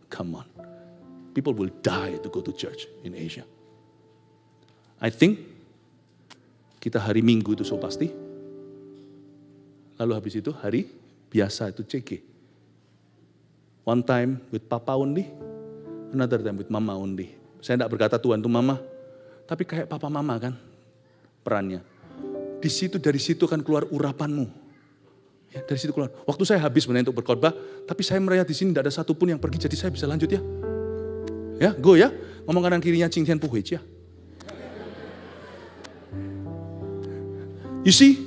Come on. People will die to go to church in Asia. I think kita hari Minggu itu so pasti. Lalu habis itu hari biasa itu CG. One time with Papa only, Another time with mama only. Saya tidak berkata Tuhan itu mama, tapi kayak papa mama kan perannya. Dari situ akan keluar urapanmu. Ya, dari situ keluar. Waktu saya habis sebenarnya untuk berkhotbah, tapi saya melihat di sini tidak ada satupun yang pergi, jadi saya bisa lanjut ya. Ya, go ya. Ngomong kanan kirinya Cing Tian Pu Hui ya. You see,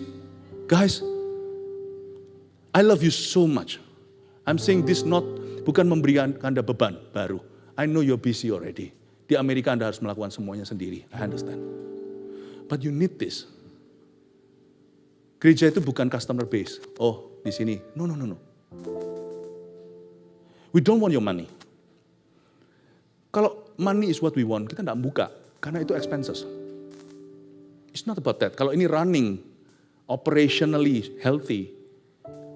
guys, I love you so much. I'm saying this bukan memberikan Anda beban baru. I know you're busy already. Di Amerika Anda harus melakukan semuanya sendiri. I understand. But you need this. Gereja itu bukan customer base. Oh, di sini. No. We don't want your money. Kalau money is what we want, kita tidak buka. Karena itu expenses. It's not about that. Kalau ini running, operationally healthy.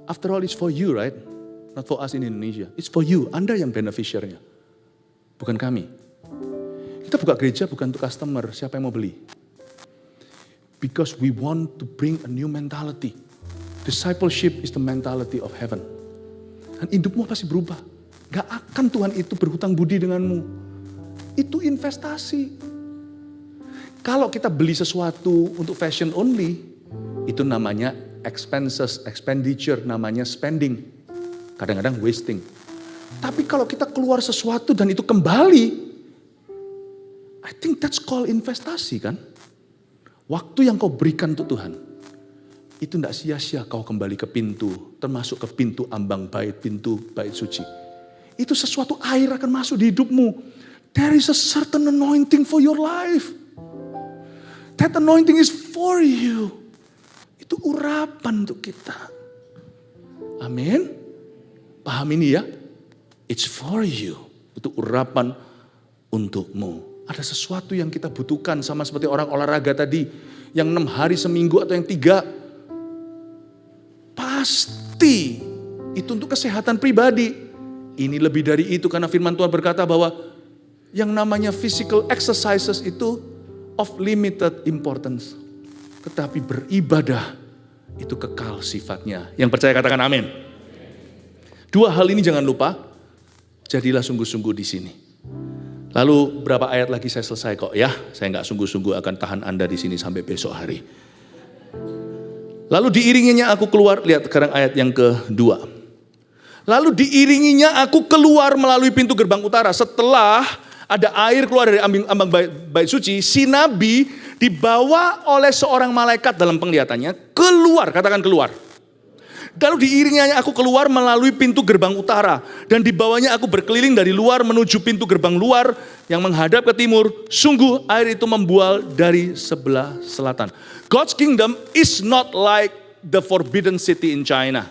After all, it's for you, right? Not for us in Indonesia. It's for you. Anda yang beneficiarnya. Bukan kami. Kita buka gereja bukan untuk customer, siapa yang mau beli. Because we want to bring a new mentality. Discipleship is the mentality of heaven. Dan hidupmu pasti berubah. Gak akan Tuhan itu berhutang budi denganmu. Itu investasi. Kalau kita beli sesuatu untuk fashion only, itu namanya expenditure, namanya spending. Kadang-kadang wasting. Tapi kalau kita keluar sesuatu dan itu kembali, I think that's called investasi kan. Waktu yang kau berikan untuk Tuhan, itu tidak sia-sia kau kembali ke pintu, termasuk ke pintu ambang bait, pintu bait suci. Itu sesuatu air akan masuk di hidupmu. There is a certain anointing for your life. That anointing is for you. Itu urapan untuk kita. Amin. Paham ini ya? It's for you. Itu urapan untukmu. Ada sesuatu yang kita butuhkan sama seperti orang olahraga tadi. Yang 6 hari seminggu atau yang 3. Pasti itu untuk kesehatan pribadi. Ini lebih dari itu karena firman Tuhan berkata bahwa yang namanya physical exercises itu of limited importance. Tetapi beribadah itu kekal sifatnya. Yang percaya katakan amin. 2 hal ini jangan lupa. Jadilah sungguh-sungguh di sini. Lalu berapa ayat lagi saya selesai kok ya. Saya nggak sungguh-sungguh akan tahan Anda di sini sampai besok hari. Lalu diiringinya aku keluar, lihat sekarang ayat yang kedua. Lalu diiringinya aku keluar melalui pintu gerbang utara. Setelah ada air keluar dari ambang bait suci, si nabi dibawa oleh seorang malaikat dalam penglihatannya keluar, katakan keluar. Lalu diiringinya aku keluar melalui pintu gerbang utara. Dan dibawanya aku berkeliling dari luar menuju pintu gerbang luar yang menghadap ke timur. Sungguh air itu membual dari sebelah selatan. God's kingdom is not like the forbidden city in China.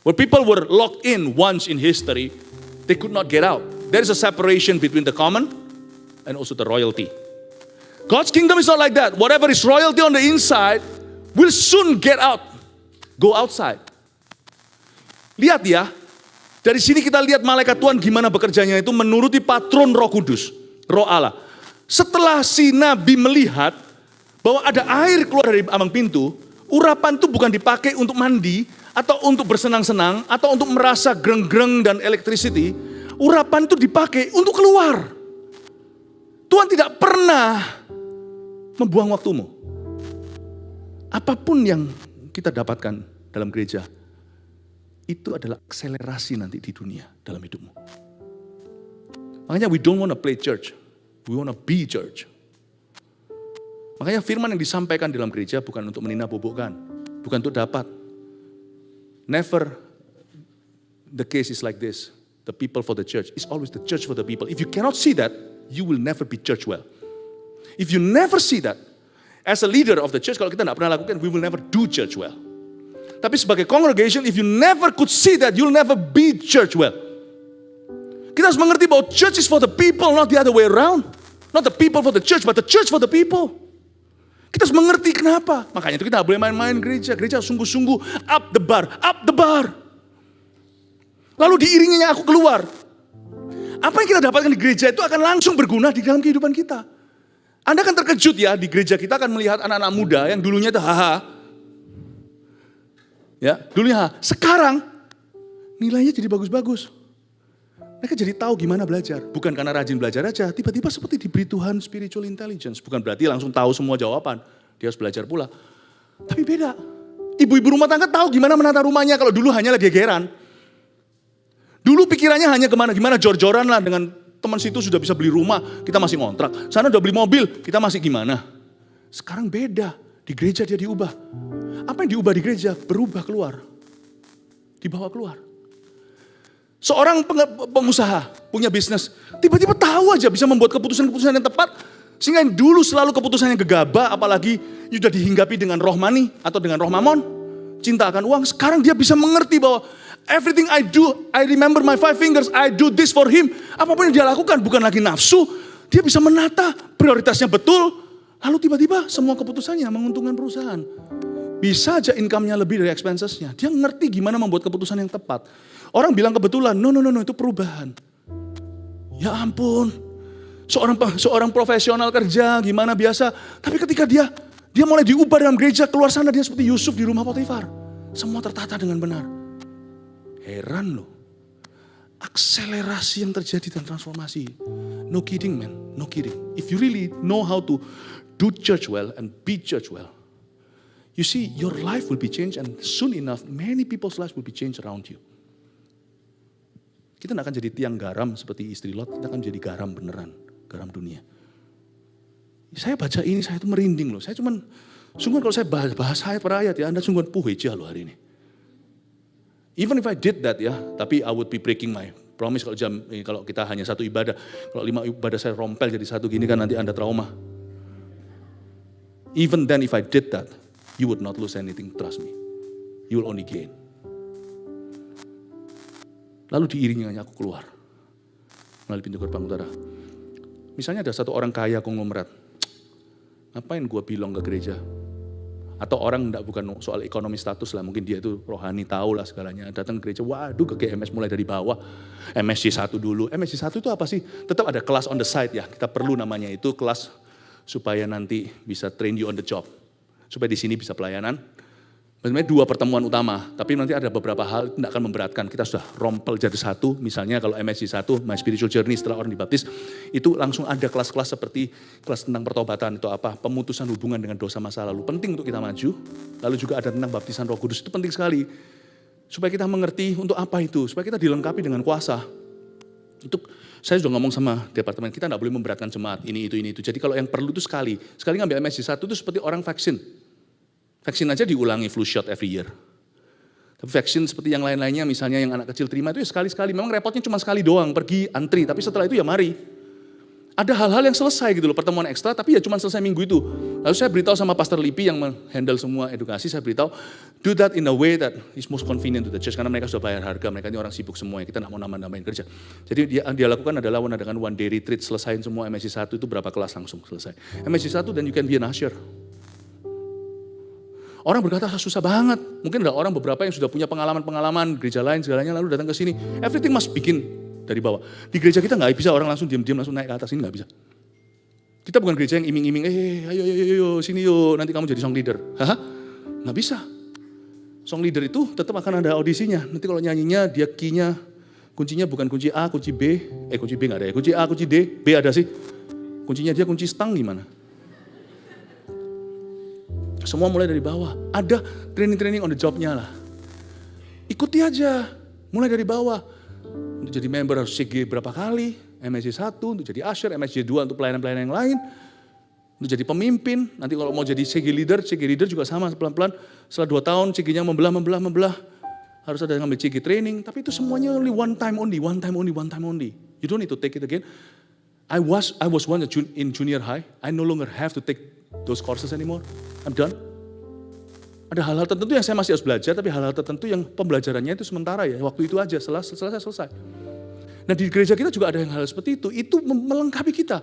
Where people were locked in once in history, they could not get out. There is a separation between the common and also the royalty. God's kingdom is not like that. Whatever is royalty on the inside will soon get out. Go outside. Lihat ya, dari sini kita lihat malaikat Tuhan gimana bekerjanya itu menuruti patron Roh Kudus, Roh Allah. Setelah si nabi melihat bahwa ada air keluar dari ambang pintu, urapan itu bukan dipakai untuk mandi atau untuk bersenang-senang atau untuk merasa greng-greng dan electricity. Urapan itu dipakai untuk keluar. Tuhan tidak pernah membuang waktumu. Apapun yang kita dapatkan dalam gereja, itu adalah akselerasi nanti di dunia dalam hidupmu. Makanya we don't want to play church. We want to be church. Makanya firman yang disampaikan dalam gereja bukan untuk menina-bobokkan. Bukan untuk dapat. Never the case is like this. The people for the church. It's always the church for the people. If you cannot see that, you will never be church well. If you never see that, as a leader of the church, kalau kita tidak pernah lakukan, we will never do church well. Tapi sebagai congregation, if you never could see that, you'll never be church well. Kita harus mengerti bahwa church is for the people, not the other way around. Not the people for the church, but the church for the people. Kita harus mengerti kenapa. Makanya itu kita boleh main-main gereja. Gereja sungguh-sungguh up the bar, up the bar. Lalu diiringinya aku keluar. Apa yang kita dapatkan di gereja itu akan langsung berguna di dalam kehidupan kita. Anda akan terkejut ya, di gereja kita akan melihat anak-anak muda yang dulunya itu haha. Ya, dulunya sekarang nilainya jadi bagus-bagus. Mereka jadi tahu gimana belajar. Bukan karena rajin belajar aja, tiba-tiba seperti diberi Tuhan spiritual intelligence. Bukan berarti langsung tahu semua jawaban. Dia harus belajar pula. Tapi beda. Ibu-ibu rumah tangga tahu gimana menata rumahnya kalau dulu hanya lagi gegeran. Dulu pikirannya hanya gimana jor-joran lah dengan teman situ sudah bisa beli rumah, kita masih ngontrak. Sana udah beli mobil, kita masih gimana. Sekarang beda. Di gereja dia diubah. Apa yang diubah di gereja? Berubah keluar. Dibawa keluar. Seorang pengusaha punya bisnis, tiba-tiba tahu aja bisa membuat keputusan-keputusan yang tepat. Sehingga yang dulu selalu keputusan yang gegabah, apalagi sudah dihinggapi dengan roh mani atau dengan roh mamon, cinta akan uang. Sekarang dia bisa mengerti bahwa everything I do, I remember my 5 fingers, I do this for him. Apapun yang dia lakukan bukan lagi nafsu, dia bisa menata prioritasnya betul. Lalu tiba-tiba semua keputusannya menguntungkan perusahaan. Bisa aja income-nya lebih dari expenses-nya. Dia ngerti gimana membuat keputusan yang tepat. Orang bilang kebetulan, no, itu perubahan. Ya ampun, seorang profesional kerja gimana biasa. Tapi ketika dia mulai diubah dalam gereja, keluar sana dia seperti Yusuf di rumah Potifar. Semua tertata dengan benar. Heran loh, akselerasi yang terjadi dan transformasi. No kidding man, no kidding. If you really know how to do church well and be church well, you see your life will be changed and soon enough many people's lives will be changed around you. Kita tidak akan jadi tiang garam seperti istri Lot, kita akan jadi garam beneran, garam dunia. Saya baca ini, saya itu merinding loh. Saya cuman, sungguh kalau saya bahas ayat per ayat ya, Anda sungguh puheja loh hari ini. Even if I did that ya, tapi I would be breaking my promise kalau kita hanya satu ibadah. Kalau 5 ibadah saya rompel jadi satu gini kan nanti Anda trauma. Even then if I did that, you would not lose anything, trust me. You will only gain. Lalu diiringi aku keluar melalui pintu gerbang utara. Misalnya ada satu orang kaya konglomerat, ngapain gue bilang ke gereja? Atau orang bukan soal ekonomi status lah, mungkin dia itu rohani tahu lah segalanya. Datang ke gereja, waduh ke GMS mulai dari bawah, MSC 1 dulu. MSC 1 itu apa sih? Tetap ada kelas on the side ya, kita perlu namanya itu kelas supaya nanti bisa train you on the job. Supaya di sini bisa pelayanan. Sebenarnya 2 pertemuan utama, tapi nanti ada beberapa hal tidak akan memberatkan. Kita sudah rompel jadi satu, misalnya kalau MSC 1, My Spiritual Journey setelah orang dibaptis, itu langsung ada kelas-kelas seperti kelas tentang pertobatan, itu apa, pemutusan hubungan dengan dosa masa lalu. Penting untuk kita maju, lalu juga ada tentang baptisan Roh Kudus, itu penting sekali. Supaya kita mengerti untuk apa itu, supaya kita dilengkapi dengan kuasa. Itu saya sudah ngomong sama departemen, kita tidak boleh memberatkan jemaat, ini itu. Jadi kalau yang perlu itu sekali ngambil MSC 1 itu seperti orang vaksin. Vaksin aja diulangi flu shot every year. Tapi vaksin seperti yang lain-lainnya, misalnya yang anak kecil terima itu ya sekali-sekali. Memang repotnya cuma sekali doang, pergi antri. Tapi setelah itu ya mari. Ada hal-hal yang selesai gitu loh, pertemuan ekstra, tapi ya cuma selesai minggu itu. Lalu saya beritahu sama Pastor Lipi yang menghandle semua edukasi, saya beritahu, do that in a way that is most convenient to the church. Karena mereka sudah bayar harga, mereka ini orang sibuk semua, kita tidak mau nambah-nambahin kerja. Jadi dia lakukan adalah mengadakan one day retreat, selesain semua MSC 1 itu berapa kelas langsung selesai. MSC 1 dan you can be an usher. Orang berkata susah banget. Mungkin ada orang beberapa yang sudah punya pengalaman gereja lain segalanya lalu datang ke sini. Everything must begin dari bawah. Di gereja kita nggak bisa orang langsung diam-diam langsung naik ke atas, ini nggak bisa. Kita bukan gereja yang iming-iming, ayo sini yuk, nanti kamu jadi song leader. Hah? Nggak bisa. Song leader itu tetap akan ada audisinya. Nanti kalau nyanyinya dia key-nya, kuncinya bukan kunci A, kunci B. Kunci B nggak ada ya. Kunci A, kunci D, B ada sih. Kuncinya dia kunci stang gimana? Semua mulai dari bawah. Ada training on the job-nya lah. Ikuti aja. Mulai dari bawah. Untuk jadi member harus CG berapa kali. MSC 1 untuk jadi usher. MSC 2 untuk pelayanan-pelayanan yang lain. Untuk jadi pemimpin. Nanti kalau mau jadi CG leader juga sama pelan-pelan. Setelah 2 tahun CG-nya membelah. Harus ada yang ngambil CG training. Tapi itu semuanya only one time only. You don't need to take it again. I was once in junior high. I no longer have to take those courses anymore. I'm done. Ada hal-hal tertentu yang saya masih harus belajar, tapi hal-hal tertentu yang pembelajarannya itu sementara ya, waktu itu aja, selesai. Nah di gereja kita juga ada hal seperti itu melengkapi kita.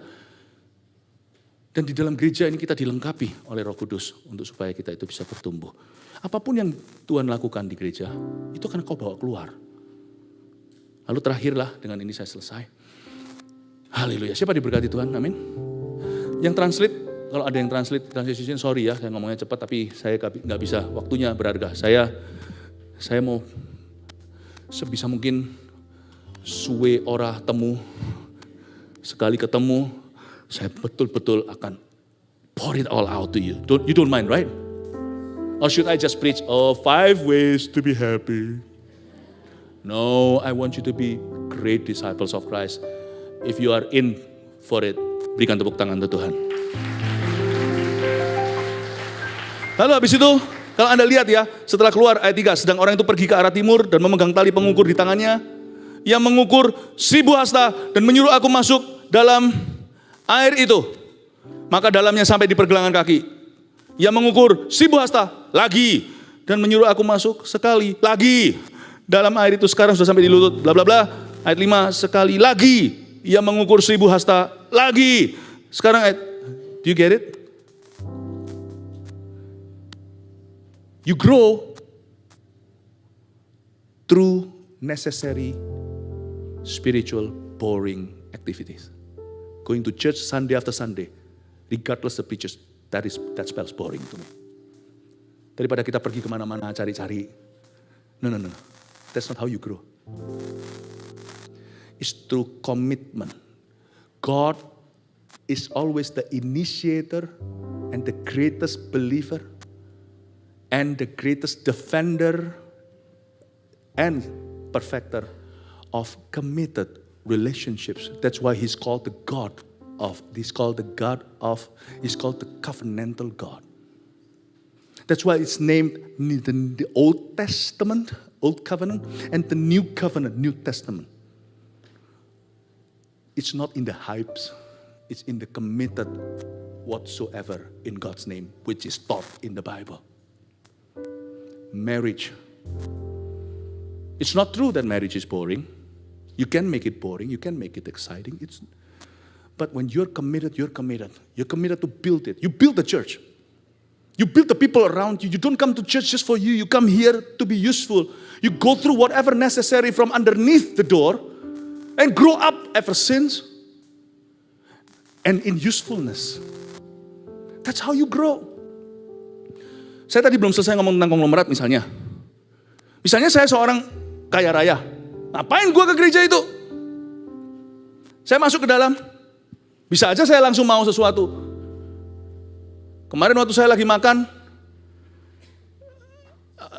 Dan di dalam gereja ini kita dilengkapi oleh Roh Kudus untuk supaya kita itu bisa bertumbuh. Apapun yang Tuhan lakukan di gereja, itu akan kau bawa keluar. Lalu terakhirlah, dengan ini saya selesai. Haleluya, siapa diberkati Tuhan, amin. Yang translate, kalau ada yang translation, sorry ya, saya ngomongnya cepat, tapi saya nggak bisa, waktunya berharga. Saya mau sebisa mungkin suwe ora temu, sekali ketemu, saya betul-betul akan pour it all out to you. You don't mind, right? Or should I just preach, 5 ways to be happy? No, I want you to be great disciples of Christ. If you are in for it, berikan tepuk tangan untuk Tuhan. Lalu habis itu, kalau Anda lihat ya, setelah keluar ayat 3, sedang orang itu pergi ke arah timur dan memegang tali pengukur di tangannya. Ia mengukur 1000 hasta dan menyuruh aku masuk dalam air itu. Maka dalamnya sampai di pergelangan kaki. Ia mengukur 1000 hasta lagi dan menyuruh aku masuk sekali lagi. Dalam air itu sekarang sudah sampai di lutut, bla bla bla. Ayat 5, sekali lagi. Ia mengukur 1000 hasta lagi. Sekarang ayat, do you get it? You grow through necessary spiritual boring activities. Going to church Sunday after Sunday, regardless of preachers, that spells boring to me. Daripada kita pergi kemana-mana cari-cari. No. That's not how you grow. It's through commitment. God is always the initiator and the greatest believer and the greatest defender and perfecter of committed relationships. That's why he's called the covenantal God. That's why it's named the Old Testament, Old Covenant, and the New Covenant, New Testament. It's not in the hypes, it's in the committed whatsoever in God's name, which is taught in the Bible. Marriage. It's not true that marriage is boring. You can make it boring, you can make it exciting. But when you're committed. You're committed to build it. You build the church. You build the people around you. You don't come to church just for you. You come here to be useful. You go through whatever necessary from underneath the door and grow up ever since. And in usefulness. That's how you grow. Saya tadi belum selesai ngomong tentang konglomerat misalnya. Misalnya saya seorang kaya raya. Ngapain gue ke gereja itu? Saya masuk ke dalam. Bisa aja saya langsung mau sesuatu. Kemarin waktu saya lagi makan,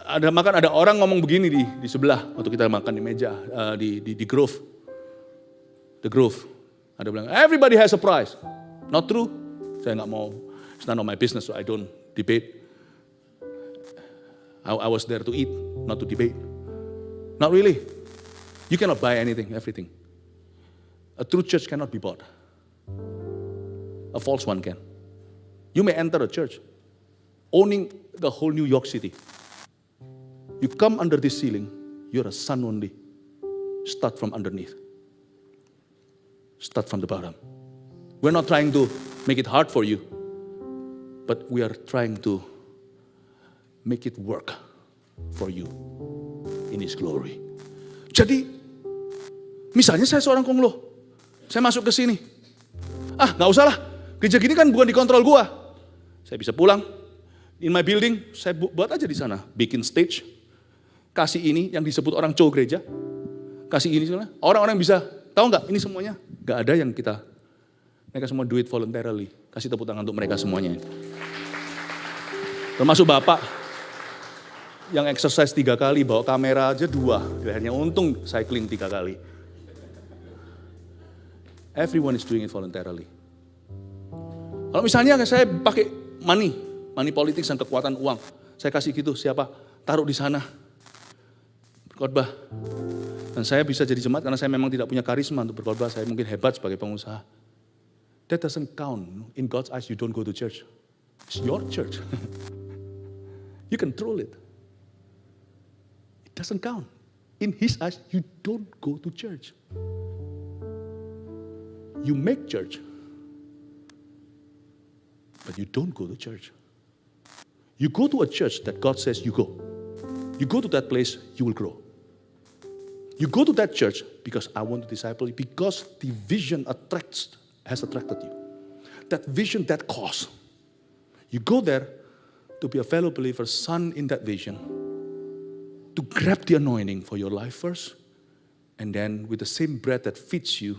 ada orang ngomong begini di sebelah waktu kita makan di meja di Grove. The Grove. Ada bilang, everybody has a price. Not true. Saya nggak mau. It's none of my business, so I don't debate. I was there to eat, not to debate. Not really. You cannot buy anything, everything. A true church cannot be bought. A false one can. You may enter a church owning the whole New York City. You come under this ceiling, you're a son only. Start from underneath. Start from the bottom. We're not trying to make it hard for you, but we are trying to make it work for you in His glory. Jadi, misalnya saya seorang konglo, saya masuk ke sini. Nggak usah lah, gereja gini kan bukan dikontrol gua. Saya bisa pulang, in my building, saya buat aja di sana. Bikin stage, kasih ini yang disebut orang cowok gereja. Kasih ini, orang-orang bisa, tahu nggak ini semuanya? Nggak ada yang mereka semua do it voluntarily. Kasih tepuk tangan untuk mereka semuanya. Termasuk Bapak yang exercise 3 kali, bawa kamera aja 2. Akhirnya untung cycling 3 kali. Everyone is doing it voluntarily. Kalau misalnya saya pakai money politics dan kekuatan uang. Saya kasih gitu, siapa? Taruh di sana. Berkhotbah. Dan saya bisa jadi jemaat karena saya memang tidak punya karisma untuk berkhotbah. Saya mungkin hebat sebagai pengusaha. That doesn't count. In God's eyes, you don't go to church. It's your church. You control it. It doesn't count. In His eyes, you don't go to church. You make church. But you don't go to church. You go to a church that God says you go. You go to that place, you will grow. You go to that church because I want to disciple you, because the vision has attracted you. That vision, that cause. You go there to be a fellow believer, son in that vision, to grab the anointing for your life first, And then with the same bread that feeds you,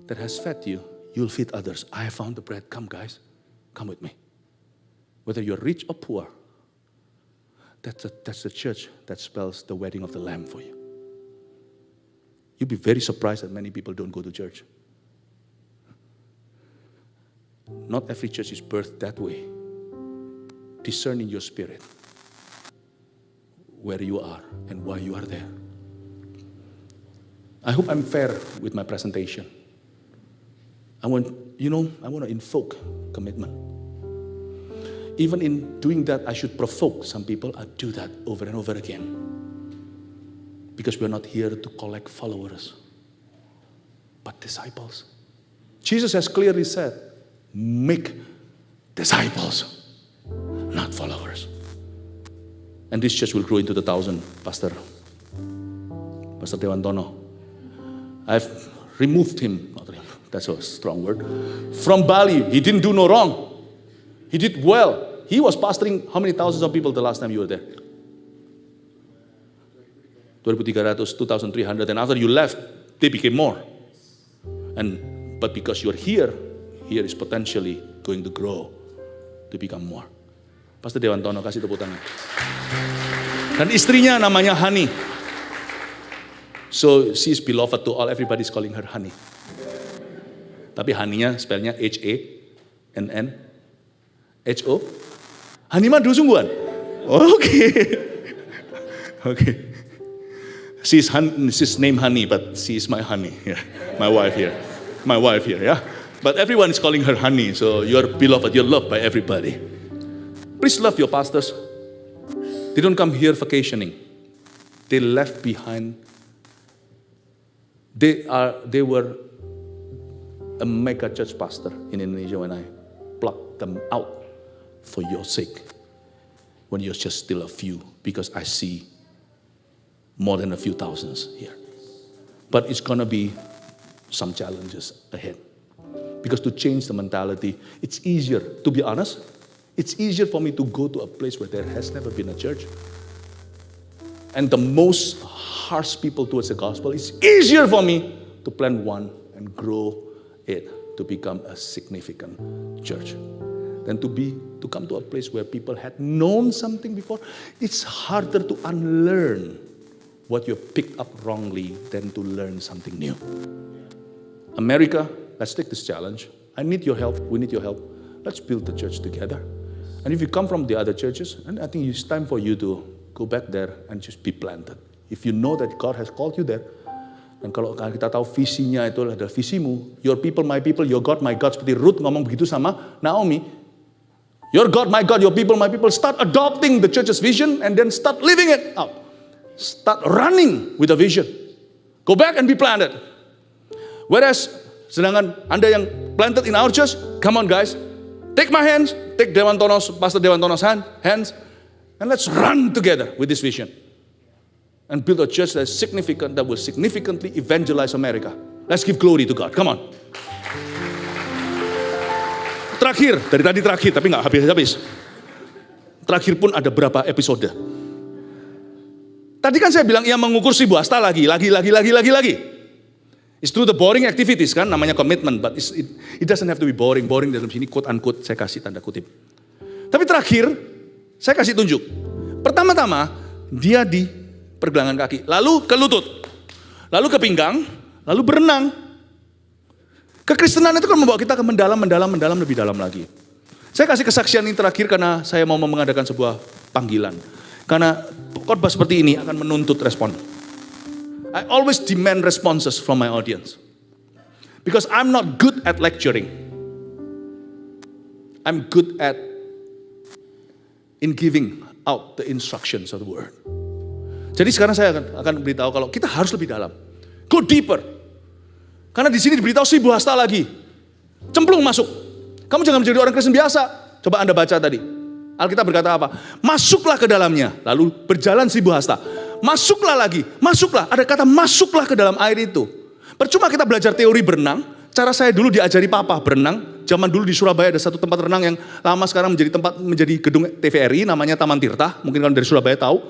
that has fed you, you'll feed others. I have found the bread. Come guys, come with me. Whether you're rich or poor, that's the church that spells the wedding of the Lamb for you. You'll be very surprised that many people don't go to church. Not every church is birthed that way. Discern in your spirit where you are and why you are there. I hope I'm fair with my presentation. I want to invoke commitment. Even in doing that, I should provoke some people. I do that over and over again. Because we're not here to collect followers, but disciples. Jesus has clearly said, make disciples, not followers. And this church will grow into the 1,000, Pastor Dewantono. I've removed him, that's a strong word, from Bali. He didn't do no wrong. He did well. He was pastoring how many thousands of people the last time you were there? 2,300, 2,300, and after you left, they became more. But because you're here is potentially going to grow to become more. Pastor Dewantono, kasih tepuk tangan. Dan istrinya namanya Hani. So she is beloved to all. Everybody's calling her Hani. Tapi Haninya spellnya H-A-N-N-H-O. Hani mah dulu sungguhan. Okay. She's named Hani, but she is my honey. Yeah. My wife here. Yeah. But everyone is calling her Hani, so you're beloved, you're loved by everybody. Please love your pastors. They don't come here vacationing. They left behind. They were a mega church pastor in Indonesia when I plucked them out for your sake. When you're just still a few, because I see more than a few thousands here. But it's gonna be some challenges ahead. Because to change the mentality, it's easier, to be honest, it's easier for me to go to a place where there has never been a church. And the most harsh people towards the gospel, it's easier for me to plant one and grow it to become a significant church. Than to come to a place where people had known something before. It's harder to unlearn what you picked up wrongly than to learn something new. America, let's take this challenge. I need your help. We need your help. Let's build the church together. And if you come from the other churches, and I think it's time for you to go back there and just be planted. If you know that God has called you there, dan kalau kita tahu visinya itu adalah visimu, your people, my people, your God, my God, seperti Ruth ngomong begitu sama Naomi, your God, my God, your people, my people, start adopting the church's vision and then start living it out. Start running with a vision. Go back and be planted. Whereas, sedangkan Anda yang planted in our church, come on guys, take my hands, take Pastor Dewantono's hands, and let's run together with this vision. And build a church that is significant, that will significantly evangelize America. Let's give glory to God. Come on. Terakhir, dari tadi terakhir, tapi nggak habis-habis. Terakhir pun ada berapa episode. Tadi kan saya bilang ia mengukur si Hasta lagi. It's through the boring activities kan, namanya commitment, but it doesn't have to be boring. Boring dalam sini quote unquote saya kasih tanda kutip. Tapi terakhir saya kasih tunjuk. Pertama-tama dia di pergelangan kaki, lalu ke lutut, lalu ke pinggang, lalu berenang. Kekristenan itu kan membawa kita ke mendalam lebih dalam lagi. Saya kasih kesaksian ini terakhir karena saya mau mengadakan sebuah panggilan. Karena khotbah seperti ini akan menuntut respon. I always demand responses from my audience. Because I'm not good at lecturing. I'm good at in giving out the instructions of the word. Jadi sekarang saya akan beritahu kalau kita harus lebih dalam. Go deeper. Karena di sini diberitahu si Hasta lagi. Cemplung masuk. Kamu jangan menjadi orang Kristen biasa. Coba Anda baca tadi. Alkitab berkata apa? Masuklah ke dalamnya. Lalu berjalan si Hasta. Masuklah lagi. Masuklah. Ada kata masuklah ke dalam air itu. Percuma kita belajar teori berenang. Cara saya dulu diajari papa berenang. Zaman dulu di Surabaya ada satu tempat renang yang lama sekarang menjadi gedung TVRI. Namanya Taman Tirta. Mungkin kalian dari Surabaya tahu.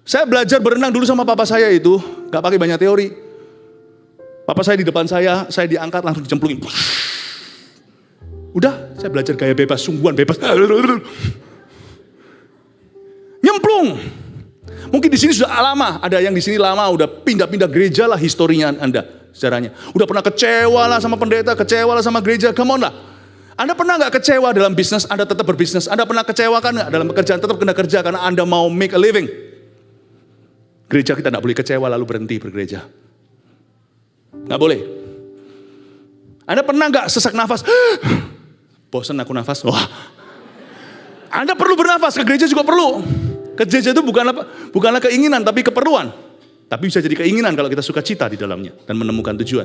Saya belajar berenang dulu sama papa saya itu. Gak pakai banyak teori. Papa saya di depan saya diangkat langsung dicemplungin. Udah, saya belajar gaya bebas, sungguhan bebas. Nyemplung. Mungkin di sini sudah lama, ada yang di sini lama, udah pindah-pindah gereja lah historinya Anda, sejarahnya. Udah pernah kecewa lah sama pendeta, kecewa lah sama gereja, come on lah. Anda pernah nggak kecewa dalam bisnis, Anda tetap berbisnis? Anda pernah kecewa kan nggak dalam pekerjaan, tetap kena kerja karena Anda mau make a living? Gereja kita nggak boleh kecewa lalu berhenti bergereja. Nggak boleh. Anda pernah nggak sesak nafas? Bosan aku nafas. Wah. Anda perlu bernafas, ke gereja juga perlu. Ke gereja itu bukanlah keinginan, tapi keperluan. Tapi bisa jadi keinginan kalau kita suka cita di dalamnya dan menemukan tujuan.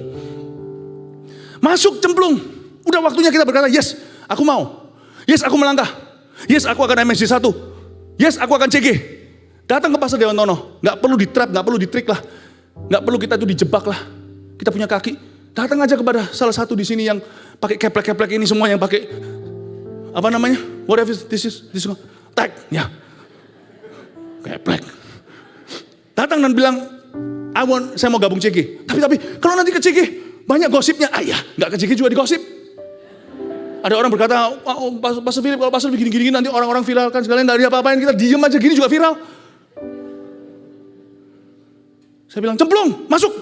Masuk cemplung. Udah waktunya kita berkata, yes, aku mau. Yes, aku melangkah. Yes, aku akan MSC 1. Yes, aku akan CG. Datang ke Pastor Dewan Tono. Nggak perlu di-trap, nggak perlu di-trick lah. Nggak perlu kita itu dijebak lah. Kita punya kaki. Datang aja kepada salah satu di sini yang pakai keplek-keplek ini semua, yang pakai apa namanya? Whatever this is tag, ya. Keplek. Datang dan bilang, saya mau gabung CG. Tapi kalau nanti ke CG banyak gosipnya. Ah ya, nggak ke CG juga digosip. Ada orang berkata, oh, Pastor Philip, kalau Pastor begini-gini nanti orang-orang viralkan sekalian, nggak ada apa-apain, kita diem aja gini juga viral. Saya bilang, cemplung, masuk.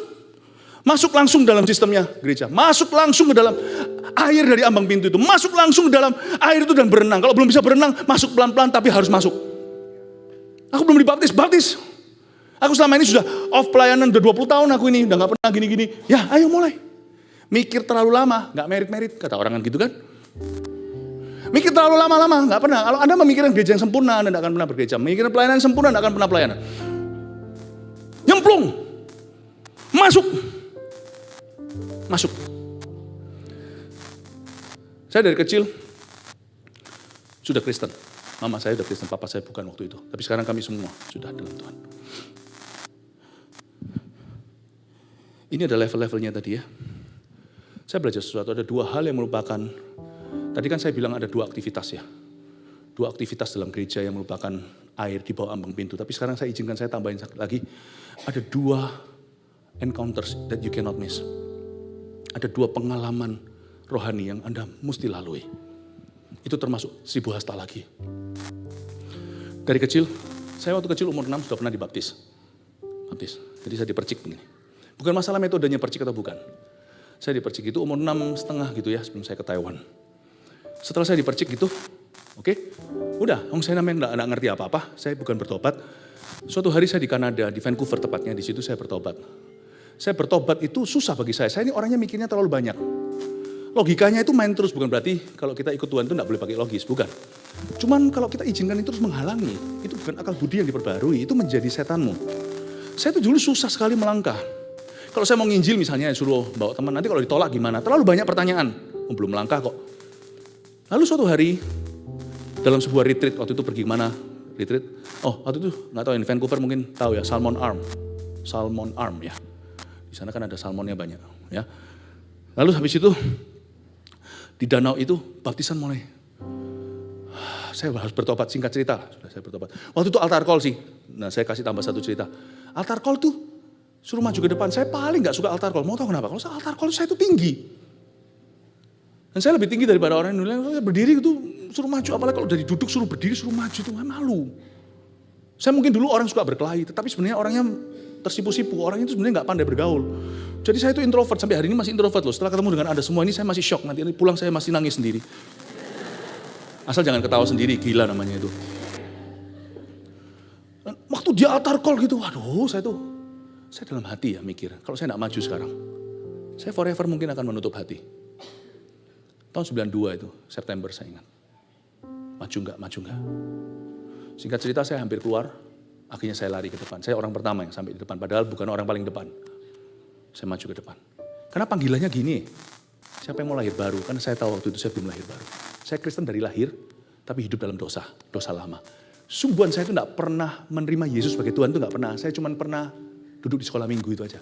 Masuk langsung dalam sistemnya gereja. Masuk langsung ke dalam air dari ambang pintu itu. Masuk langsung ke dalam air itu dan berenang. Kalau belum bisa berenang, masuk pelan-pelan tapi harus masuk. Aku belum dibaptis, baptis. Aku selama ini sudah off pelayanan, udah 20 tahun aku ini, udah gak pernah gini-gini. Ya ayo mulai. Mikir terlalu lama, gak merit-merit, kata orang kan gitu kan. Mikir terlalu lama-lama, gak pernah. Kalau Anda memikirkan gereja yang sempurna, Anda gak akan pernah bergereja. Memikirkan pelayanan yang sempurna, Anda akan pernah pelayanan. Nyemplung. Masuk. Masuk. Saya dari kecil sudah Kristen. Mama saya sudah Kristen, papa saya bukan waktu itu. Tapi sekarang kami semua sudah dalam Tuhan. Ini ada level-levelnya tadi ya. Saya belajar sesuatu, ada dua hal yang merupakan, tadi kan saya bilang ada dua aktivitas ya. Dua aktivitas dalam gereja yang merupakan air di bawah ambang pintu. Tapi sekarang saya izinkan saya tambahin lagi. Ada dua encounters that you cannot miss. Ada dua pengalaman rohani yang Anda mesti lalui. Itu termasuk 1000 hasta lagi. Dari kecil, saya waktu kecil umur 6 sudah pernah dibaptis. Baptis. Jadi saya dipercik begini. Bukan masalah metodenya percik atau bukan. Saya dipercik itu umur 6,5 gitu ya sebelum saya ke Taiwan. Setelah saya dipercik gitu, oke, udah, saya namanya nggak ngerti apa-apa, saya bukan bertobat. Suatu hari saya di Kanada, di Vancouver tepatnya, di situ saya bertobat. Saya bertobat itu susah bagi saya ini orangnya mikirnya terlalu banyak. Logikanya itu main terus, bukan berarti kalau kita ikut Tuhan itu nggak boleh pakai logis, bukan. Cuman kalau kita izinkan itu terus menghalangi, itu bukan akal budi yang diperbarui, itu menjadi setanmu. Saya tuh dulu susah sekali melangkah. Kalau saya mau nginjil misalnya, suruh bawa teman, nanti kalau ditolak gimana? Terlalu banyak pertanyaan, belum melangkah kok. Lalu suatu hari, dalam sebuah retreat, waktu itu pergi kemana? Retreat? Oh, waktu itu nggak tahu, di Vancouver mungkin tahu ya, Salmon Arm ya. Di sana kan ada salmonnya banyak ya. Lalu habis itu, di danau itu baptisan mulai. Saya harus bertobat, singkat cerita, sudah saya bertobat. Waktu itu altar call sih, nah saya kasih tambah satu cerita. Altar call tuh, suruh maju ke depan, saya paling gak suka altar call. Mau tahu kenapa? Kalau saya altar call saya tuh tinggi. Dan saya lebih tinggi daripada orang yang berdiri itu suruh maju, apalagi kalau dari duduk suruh berdiri, suruh maju itu malu. Saya mungkin dulu orang suka berkelahi, tetapi sebenarnya orangnya tersipu-sipu, orang itu sebenarnya gak pandai bergaul. Jadi saya itu introvert, sampai hari ini masih introvert loh. Setelah ketemu dengan Anda semua ini saya masih shock, nanti pulang saya masih nangis sendiri. Asal jangan ketawa sendiri, gila namanya itu. Waktu dia altar call gitu, waduh saya dalam hati ya mikir, kalau saya gak maju sekarang, saya forever mungkin akan menutup hati. Tahun 92 itu, September saya ingat. Maju enggak. Singkat cerita saya hampir keluar, akhirnya saya lari ke depan. Saya orang pertama yang sampai di depan, padahal bukan orang paling depan. Saya maju ke depan. Karena panggilannya gini, siapa yang mau lahir baru? Karena saya tahu waktu itu saya belum lahir baru. Saya Kristen dari lahir, tapi hidup dalam dosa lama. Sungguhan saya itu gak pernah menerima Yesus sebagai Tuhan, itu gak pernah. Saya cuma pernah duduk di sekolah minggu itu aja.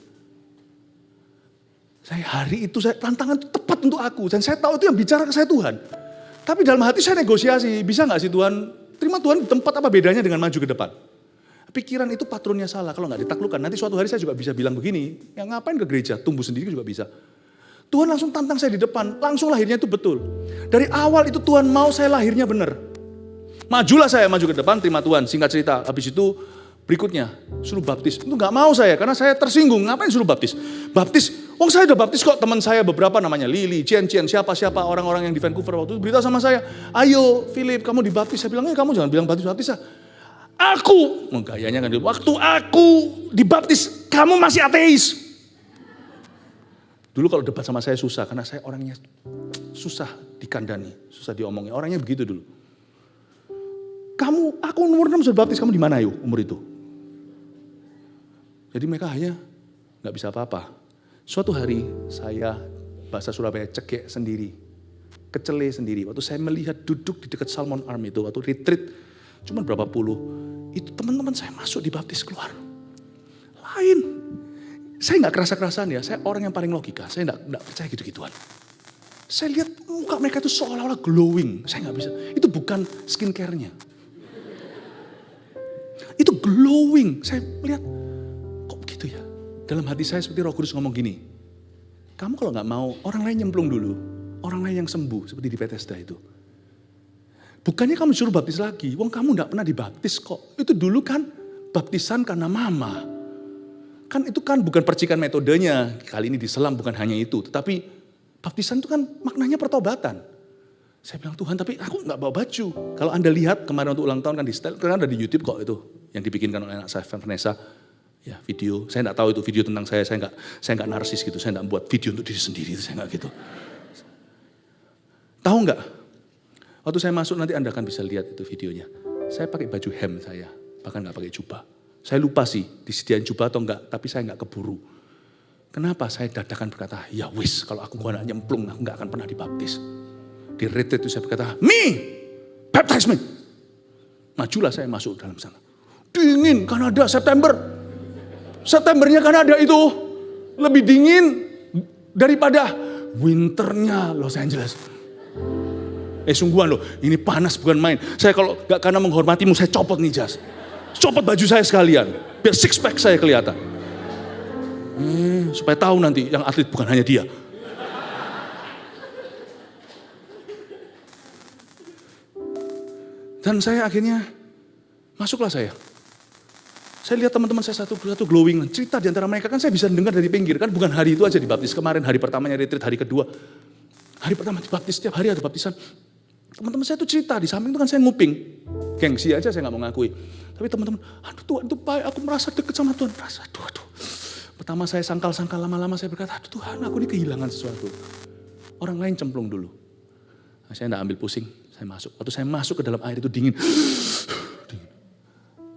Hari itu tantangan itu tepat untuk aku. Dan saya tahu itu yang bicara ke saya Tuhan. Tapi dalam hati saya negosiasi, bisa gak sih Tuhan, terima Tuhan di tempat apa bedanya dengan maju ke depan? pikiran itu patronnya salah. Kalau nggak ditaklukkan, nanti suatu hari saya juga bisa bilang begini, yang ngapain ke gereja, tumbuh sendiri juga bisa. Tuhan langsung tantang saya di depan, langsung lahirnya itu betul. Dari awal itu Tuhan mau saya lahirnya benar. Majulah saya, maju ke depan, terima Tuhan. Singkat cerita, habis itu berikutnya, suruh baptis. Itu nggak mau saya, karena saya tersinggung. Ngapain suruh baptis? Baptis, saya udah baptis kok. Teman saya beberapa namanya Lili, Cian, siapa-siapa orang-orang yang di Vancouver waktu itu beritahu sama saya. Ayo Philip, kamu dibaptis. Saya bilang, kamu jangan bilang baptis ya. Aku, gayanya kan, waktu aku dibaptis, kamu masih ateis. Dulu kalau debat sama saya susah, karena saya orangnya susah dikandani, susah diomongin. Orangnya begitu dulu. Aku umur 6 sudah baptis, kamu di mana yuk umur itu? Jadi mereka hanya nggak bisa apa-apa. Suatu hari saya, bahasa Surabaya, cekek sendiri, kecele sendiri. Waktu saya melihat duduk di dekat Salmon Arm itu, waktu retreat, cuma berapa puluh, itu teman-teman saya masuk dibaptis keluar. Lain. Saya nggak kerasa-kerasaan ya, saya orang yang paling logika, saya nggak percaya gitu-gituan. Saya lihat muka mereka itu seolah-olah glowing, saya nggak bisa. Itu bukan skincare-nya. Itu glowing, saya melihat, kok begitu ya? Dalam hati saya seperti Roh Kudus ngomong gini, kamu kalau nggak mau, orang lain nyemplung dulu, orang lain yang sembuh, seperti di Bethesda itu. Bukannya kamu disuruh baptis lagi, kamu nggak pernah dibaptis kok. Itu dulu kan baptisan karena mama. Kan itu kan bukan percikan metodenya, kali ini diselam bukan hanya itu. Tetapi baptisan itu kan maknanya pertobatan. Saya bilang, Tuhan tapi aku nggak bawa baju. Kalau Anda lihat kemarin untuk ulang tahun kan di setel, kan ada di YouTube kok itu. Yang dibikinkan oleh anak saya, Vanessa. Ya video, saya nggak tahu itu video tentang saya nggak narsis gitu. Saya nggak buat video untuk diri sendiri, saya nggak gitu. Tahu nggak? Waktu saya masuk nanti Anda akan bisa lihat itu videonya. Saya pakai baju hem saya, bahkan nggak pakai jubah. Saya lupa sih disediain jubah atau enggak, tapi saya nggak keburu. Kenapa? Saya dadakan berkata, ya wis kalau aku nggak nyemplung, aku nggak akan pernah dibaptis. Di retreat itu saya berkata, baptize me. Majulah saya masuk dalam sana. Dingin, Kanada, Septembernya Kanada itu lebih dingin daripada winternya Los Angeles. Sungguhan loh, ini panas bukan main. Saya kalau nggak karena menghormatimu, saya copot nih jas. Copot baju saya sekalian, biar six pack saya kelihatan. Supaya tahu nanti yang atlet bukan hanya dia. Dan saya akhirnya, masuklah saya. Saya lihat teman-teman saya satu glowing, cerita di antara mereka kan saya bisa dengar dari pinggir. Kan bukan hari itu aja dibaptis, kemarin hari pertamanya retreat, hari kedua. Hari pertama dibaptis, setiap hari ada baptisan. Teman-teman saya tuh cerita, di samping itu kan saya nguping. Gengsi aja saya gak mau ngakui. Tapi teman-teman, aduh Tuhan itu baik, aku merasa dekat sama Tuhan. Aduh. Pertama saya sangkal-sangkal, lama-lama saya berkata, aduh Tuhan aku ini kehilangan sesuatu. Orang lain cemplung dulu. Nah, saya gak ambil pusing, saya masuk. Waktu saya masuk ke dalam air itu dingin.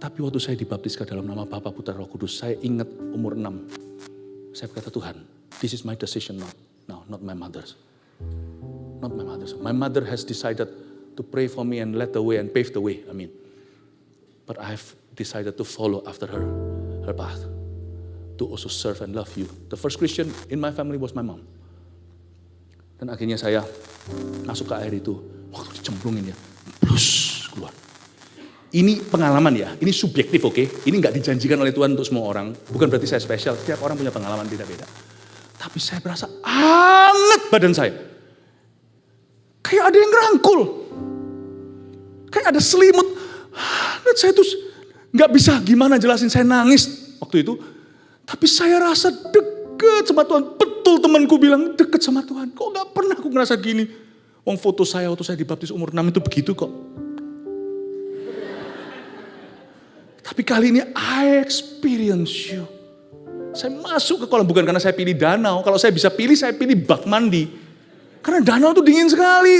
Tapi waktu saya dibaptis ke dalam nama Bapa, Putra, Roh Kudus, saya ingat umur 6. Saya berkata, Tuhan, this is my decision not my mother's. Not my mother's. My mother has decided to pray for me and let the way and pave the way. But I have decided to follow after her path. To also serve and love you. The first Christian in my family was my mom. Dan akhirnya saya masuk ke air itu. Waktu dicemplungin ya. Plus keluar. Ini pengalaman ya. Ini subjektif oke. Ini gak dijanjikan oleh Tuhan untuk semua orang. Bukan berarti saya spesial. Setiap orang punya pengalaman beda-beda. Tapi saya berasa anget badan saya. Kayak ada yang ngerangkul. Kayak ada selimut. Saya tuh gak bisa gimana jelasin. Saya nangis waktu itu. Tapi saya rasa deket sama Tuhan. Betul temanku bilang deket sama Tuhan. Kok gak pernah aku ngerasa gini. Foto saya waktu saya dibaptis umur 6 itu begitu kok. Tapi kali ini I experience you. Saya masuk ke kolam bukan karena saya pilih danau. Kalau saya bisa pilih, saya pilih bak mandi. Karena danau itu dingin sekali.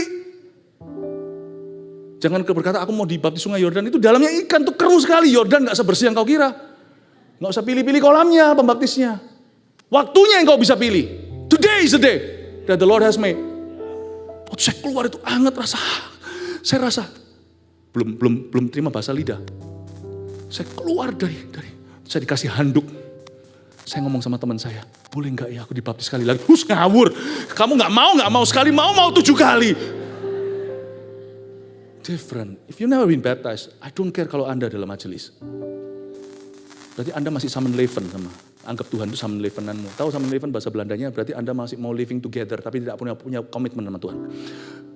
Jangan berkata aku mau dibaptis sungai Yordan. Itu dalamnya ikan tuh keruh sekali. Yordan gak sebersih yang kau kira. Gak usah pilih-pilih kolamnya, pembaptisnya. Waktunya yang kau bisa pilih. Today is the day that the Lord has made. Waktu saya keluar itu hangat rasa. Saya rasa belum terima bahasa lidah. Saya keluar dari saya dikasih handuk. Saya ngomong sama teman saya, boleh nggak ya aku dibaptis sekali lagi? Ngawur, kamu nggak mau sekali, mau 7 kali. Different. If you never been baptized, I don't care kalau Anda dalam majelis. berarti Anda masih samenleven sama. Anggap Tuhan itu samenlevenanmu. Tahu samenleven bahasa Belandanya berarti Anda masih mau living together tapi tidak punya komitmen sama Tuhan.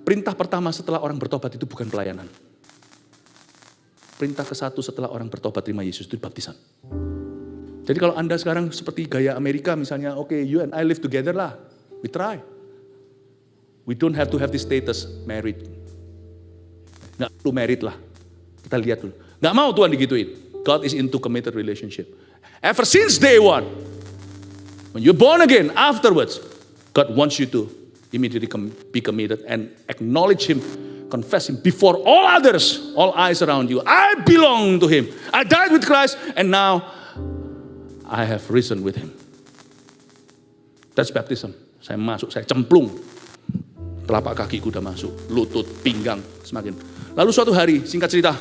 Perintah pertama setelah orang bertobat itu bukan pelayanan. Perintah ke-1 setelah orang bertobat terima Yesus itu baptisan. Jadi kalau Anda sekarang seperti gaya Amerika misalnya, oke, you and I live together lah. We try. We don't have to have this status married. Nggak perlu married lah. Kita lihat dulu. Nggak mau Tuhan digituin. God is into committed relationship. Ever since day one. When you're born again, afterwards, God wants you to immediately be committed and acknowledge Him. Confess Him before all others, all eyes around you. I belong to Him. I died with Christ and now I have risen with Him. That's baptism. Saya masuk, saya cemplung. Telapak kakiku udah masuk, lutut, pinggang, semakin. Lalu suatu hari, singkat cerita,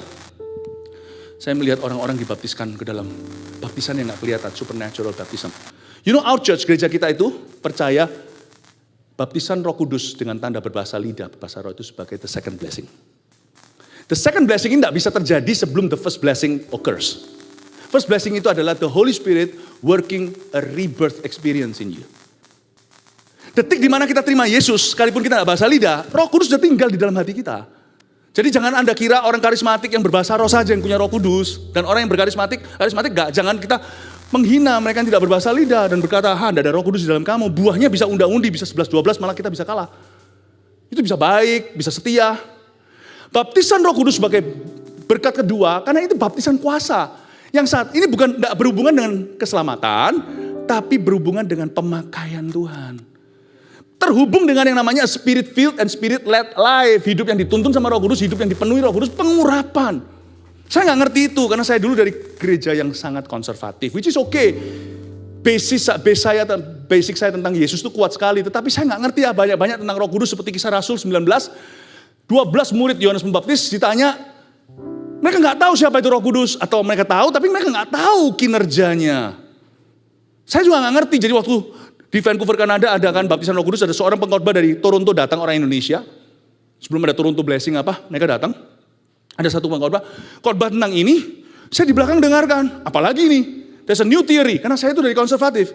saya melihat orang-orang dibaptiskan ke dalam baptisan yang gak kelihatan, supernatural baptism. You know our church, gereja kita itu percaya baptisan Roh Kudus dengan tanda berbahasa lidah, berbahasa roh itu sebagai the second blessing. The second blessing ini tidak bisa terjadi sebelum the first blessing occurs. First blessing itu adalah the Holy Spirit working a rebirth experience in you. Detik di mana kita terima Yesus, sekalipun kita tidak bahasa lidah, Roh Kudus sudah tinggal di dalam hati kita. Jadi jangan Anda kira orang karismatik yang berbahasa roh saja yang punya Roh Kudus. Dan orang yang berkarismatik enggak. Jangan kita menghina mereka yang tidak berbahasa lidah dan berkata, tidak ada Roh Kudus di dalam kamu. Buahnya bisa unda-undi, bisa 11-12, malah kita bisa kalah. Itu bisa baik, bisa setia. Baptisan Roh Kudus sebagai berkat kedua, karena itu baptisan kuasa. Yang saat ini bukan tidak berhubungan dengan keselamatan, tapi berhubungan dengan pemakaian Tuhan. Terhubung dengan yang namanya spirit filled and spirit led life. Hidup yang dituntun sama Roh Kudus, hidup yang dipenuhi Roh Kudus, pengurapan. Saya nggak ngerti itu karena saya dulu dari gereja yang sangat konservatif, which is okay. Basic saya tentang Yesus itu kuat sekali, tetapi saya nggak ngerti ya banyak tentang Roh Kudus seperti Kisah Rasul 19. 12 murid Yohanes Pembaptis ditanya, mereka nggak tahu siapa itu Roh Kudus atau mereka tahu tapi mereka nggak tahu kinerjanya. Saya juga nggak ngerti. Jadi waktu di Vancouver, Kanada ada kan baptisan Roh Kudus, ada seorang pengkhotbah dari Toronto datang, orang Indonesia. Sebelum ada Toronto Blessing mereka datang. Ada satu khotbah tentang ini, saya di belakang dengarkan. Apalagi ini, there's a new theory, karena saya itu dari konservatif.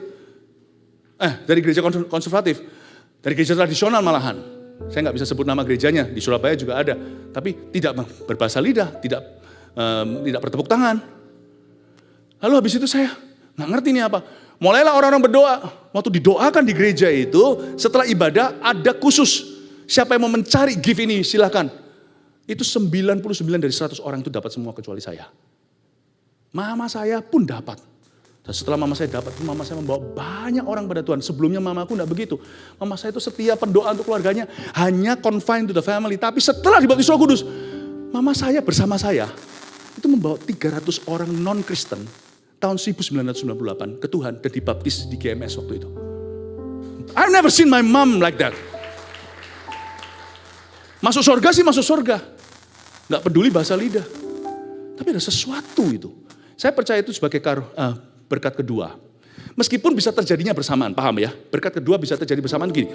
Dari gereja konservatif, dari gereja tradisional malahan. Saya nggak bisa sebut nama gerejanya, di Surabaya juga ada. Tapi tidak berbahasa lidah, tidak bertepuk tangan. Lalu habis itu saya nggak ngerti ini apa. Mulailah orang-orang berdoa. Waktu didoakan di gereja itu, setelah ibadah ada khusus. Siapa yang mau mencari gift ini silakan. Itu 99 dari 100 orang itu dapat semua kecuali saya. Mama saya pun dapat. Dan setelah mama saya dapat, mama saya membawa banyak orang pada Tuhan. Sebelumnya mamaku enggak begitu. Mama saya itu setia pendoa untuk keluarganya. Hanya confined to the family. Tapi setelah dibaptis Roh Kudus, mama saya bersama saya itu membawa 300 orang non-Kristen tahun 1998 ke Tuhan dan dibaptis di GMS waktu itu. I've never seen my mom like that. Masuk surga sih masuk surga. Gak peduli bahasa lidah. Tapi ada sesuatu itu. Saya percaya itu sebagai berkat kedua. Meskipun bisa terjadinya bersamaan, paham ya? Berkat kedua bisa terjadi bersamaan gini.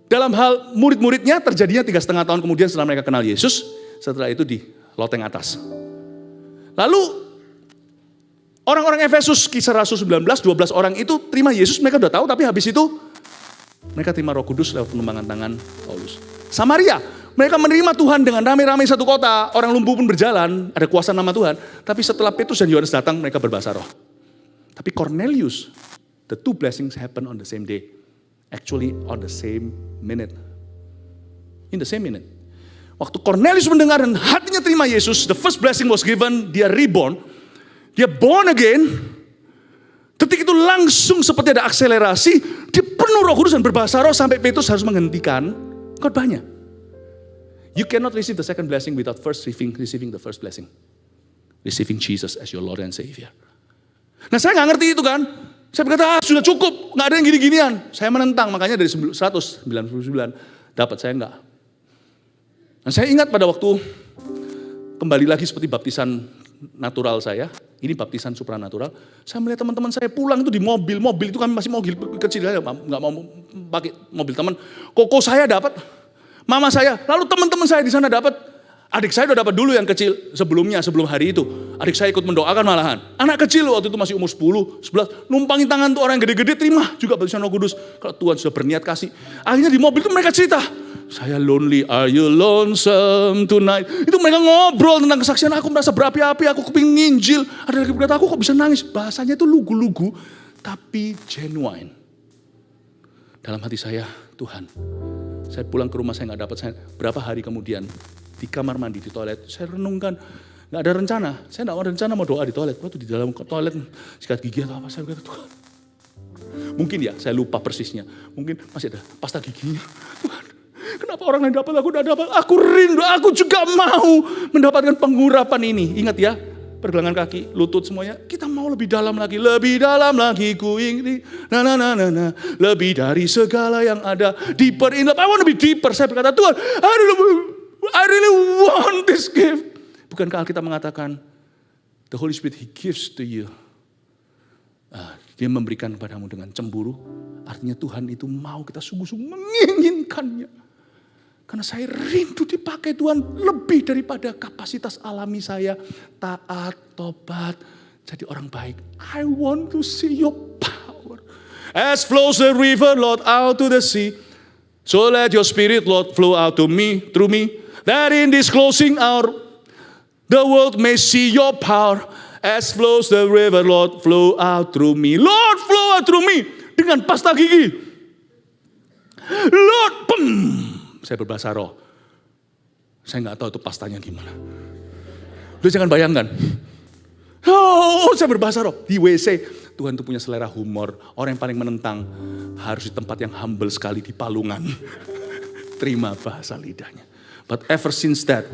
Dalam hal murid-muridnya terjadinya 3,5 tahun kemudian setelah mereka kenal Yesus. Setelah itu di loteng atas. Lalu orang-orang Efesus, Kisah Rasul 19, 12 orang itu terima Yesus, mereka udah tahu, tapi habis itu mereka terima Roh Kudus lewat penumpangan tangan Paulus. Samaria, mereka menerima Tuhan dengan rame-rame satu kota, orang lumpuh pun berjalan, ada kuasa nama Tuhan. Tapi setelah Petrus dan Yohanes datang, mereka berbahasa roh. Tapi Cornelius, the two blessings happen on the same day. Actually on the same minute. In the same minute. Waktu Cornelius mendengar dan hatinya terima Yesus, the first blessing was given, dia reborn. Dia born again, detik itu langsung seperti ada akselerasi, dia penuh Roh Kudus dan berbahasa roh sampai Petrus harus menghentikan khotbahnya. You cannot receive the second blessing without first receiving the first blessing. Receiving Jesus as your Lord and Savior. Nah saya gak ngerti itu kan. Saya berkata, sudah cukup, gak ada yang gini-ginian. Saya menentang, makanya dari 199 dapat, saya enggak. Nah saya ingat pada waktu kembali lagi seperti baptisan natural saya, ini baptisan supranatural. Saya melihat teman-teman saya pulang itu di mobil itu kan masih mobil kecil, nggak mau pakai mobil teman. Koko saya dapat, mama saya, lalu teman-teman saya di sana dapat. Adik saya udah dapat dulu yang kecil sebelum hari itu. Adik saya ikut mendoakan malahan. Anak kecil waktu itu masih umur 10, 11. Numpangin tangan tuh orang yang gede-gede, terima juga baptisan Roh Kudus. Kalau Tuhan sudah berniat kasih. Akhirnya di mobil itu mereka cerita. Saya lonely, are you lonesome tonight? Itu mereka ngobrol tentang kesaksian, aku merasa berapi-api, aku kepingin nginjil. Ada lagi berkata, aku kok bisa nangis? Bahasanya itu lugu-lugu, tapi genuine. Dalam hati saya, Tuhan, saya pulang ke rumah saya gak dapat, berapa hari kemudian di kamar mandi, di toilet, saya renungkan, gak ada rencana, saya gak ada rencana mau doa di toilet. Waktu di dalam toilet, sikat gigi atau apa, saya berkata, Tuhan, mungkin ya, saya lupa persisnya, mungkin masih ada pasta giginya. Tuhan, kenapa orang lain dapat, aku gak dapat, aku rindu, aku juga mau mendapatkan pengurapan ini. Ingat ya, pergelangan kaki, lutut semuanya, kita mau lebih dalam lagi ku ingin, lebih dari segala yang ada, deeper in love, I want to be deeper. Saya berkata, Tuhan, I really want this gift. Bukankah Alkitab mengatakan, the Holy Spirit He gives to you. Dia memberikan kepadamu dengan cemburu, artinya Tuhan itu mau kita sungguh-sungguh menginginkannya. Karena saya rindu dipakai Tuhan lebih daripada kapasitas alami saya. Taat, tobat, jadi orang baik. I want to see your power. As flows the river, Lord, out to the sea. So let your spirit, Lord, flow out to me, through me. That in this closing hour, the world may see your power. As flows the river, Lord, flow out through me. Lord, flow out through me. Dengan pasta gigi. Lord, saya berbahasa roh. Saya nggak tahu itu pastanya gimana. Udah jangan bayangkan. Oh, saya berbahasa roh. Di WC, Tuhan itu punya selera humor. Orang yang paling menentang harus di tempat yang humble sekali, di palungan. Terima bahasa lidahnya. But ever since that,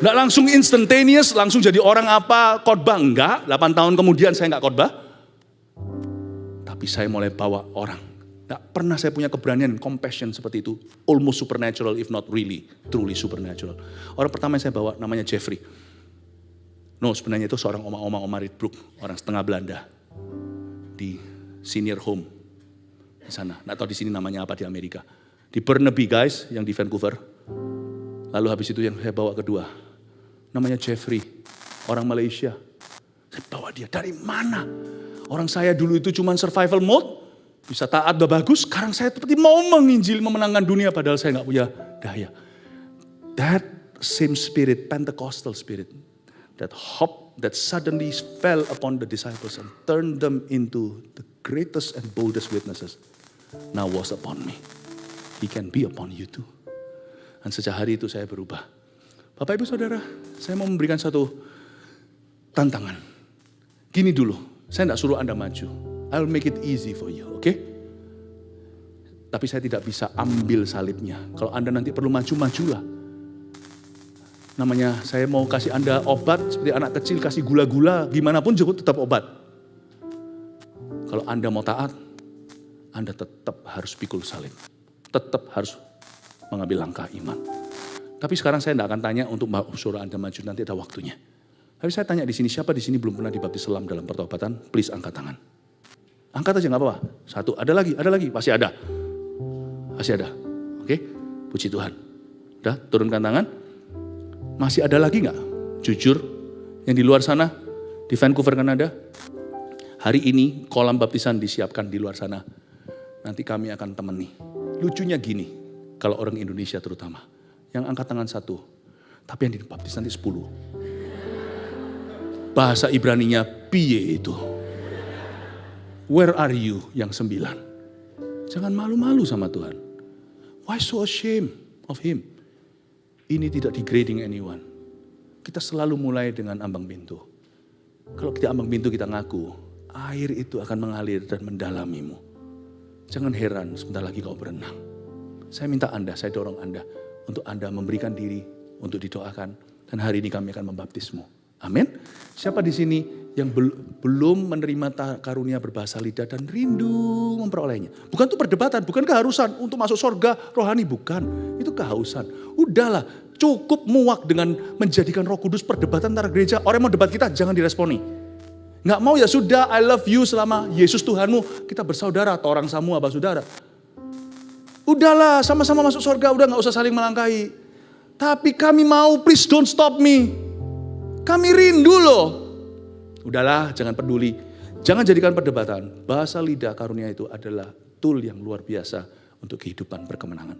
nggak langsung instantaneous, langsung jadi orang apa, khotbah, enggak. 8 tahun kemudian saya nggak khotbah. Tapi saya mulai bawa orang. Nggak pernah saya punya keberanian, compassion seperti itu. Almost supernatural, if not really, truly supernatural. Orang pertama yang saya bawa namanya Jeffrey. No, sebenarnya itu seorang oma-oma Ritbrook, orang setengah Belanda. Di senior home. Di sana, nggak tahu di sini namanya apa di Amerika. Di Burnaby guys, yang di Vancouver. Lalu habis itu yang saya bawa kedua. Namanya Jeffrey, orang Malaysia. Saya bawa dia, dari mana? Orang saya dulu itu cuma survival mode. Bisa taat, udah bagus. Sekarang saya seperti mau menginjil, memenangkan dunia. Padahal saya gak punya daya. That same spirit, Pentecostal spirit. That hope that suddenly fell upon the disciples and turned them into the greatest and boldest witnesses. Now was upon me. He can be upon you too. Dan sejak hari itu saya berubah. Bapak Ibu Saudara, saya mau memberikan satu tantangan. Gini dulu, saya tidak suruh Anda maju. I'll make it easy for you, oke? Tapi saya tidak bisa ambil salibnya. Kalau Anda nanti perlu maju, majulah. Namanya saya mau kasih Anda obat, seperti anak kecil kasih gula-gula, gimana pun juga tetap obat. Kalau Anda mau taat, Anda tetap harus pikul salib. Tetap harus mengambil langkah iman. Tapi sekarang saya tidak akan tanya untuk suruh Anda maju, nanti ada waktunya. Tapi saya tanya di sini, siapa di sini belum pernah dibaptis selam dalam pertobatan? Please angkat tangan. Angkat aja nggak apa-apa. 1, ada lagi, pasti ada. Masih ada. Oke, puji Tuhan. Udah, turunkan tangan. Masih ada lagi nggak? Jujur, yang di luar sana, di Vancouver, Kanada. Hari ini kolam baptisan disiapkan di luar sana. Nanti kami akan temani. Lucunya gini, kalau orang Indonesia terutama. Yang angkat tangan 1, tapi yang dibaptis nanti 10. Bahasa Ibraninya piye itu. Where are you yang 9? Jangan malu-malu sama Tuhan. Why so ashamed of Him? Ini tidak degrading anyone. Kita selalu mulai dengan ambang pintu. Kalau kita ambang pintu kita ngaku, air itu akan mengalir dan mendalamimu. Jangan heran sebentar lagi kau berenang. Saya minta Anda, saya dorong Anda untuk Anda memberikan diri untuk didoakan. Dan hari ini kami akan membaptismu. Amin. Siapa di sini yang belum menerima karunia berbahasa lidah dan rindu memperolehnya? Bukan itu perdebatan, bukan keharusan untuk masuk surga rohani, bukan. Itu kehausan. Udahlah, cukup muak dengan menjadikan Roh Kudus perdebatan antara gereja. Orang yang mau debat kita jangan diresponi. Nggak mau ya sudah, I love you selama Yesus Tuhanmu. Kita bersaudara atau orang Samoa saudara. Udahlah, sama-sama masuk surga, udah nggak usah saling melangkahi. Tapi kami mau, please don't stop me. Kami rindu loh. Udahlah, jangan peduli. Jangan jadikan perdebatan. Bahasa lidah karunia itu adalah tool yang luar biasa untuk kehidupan berkemenangan.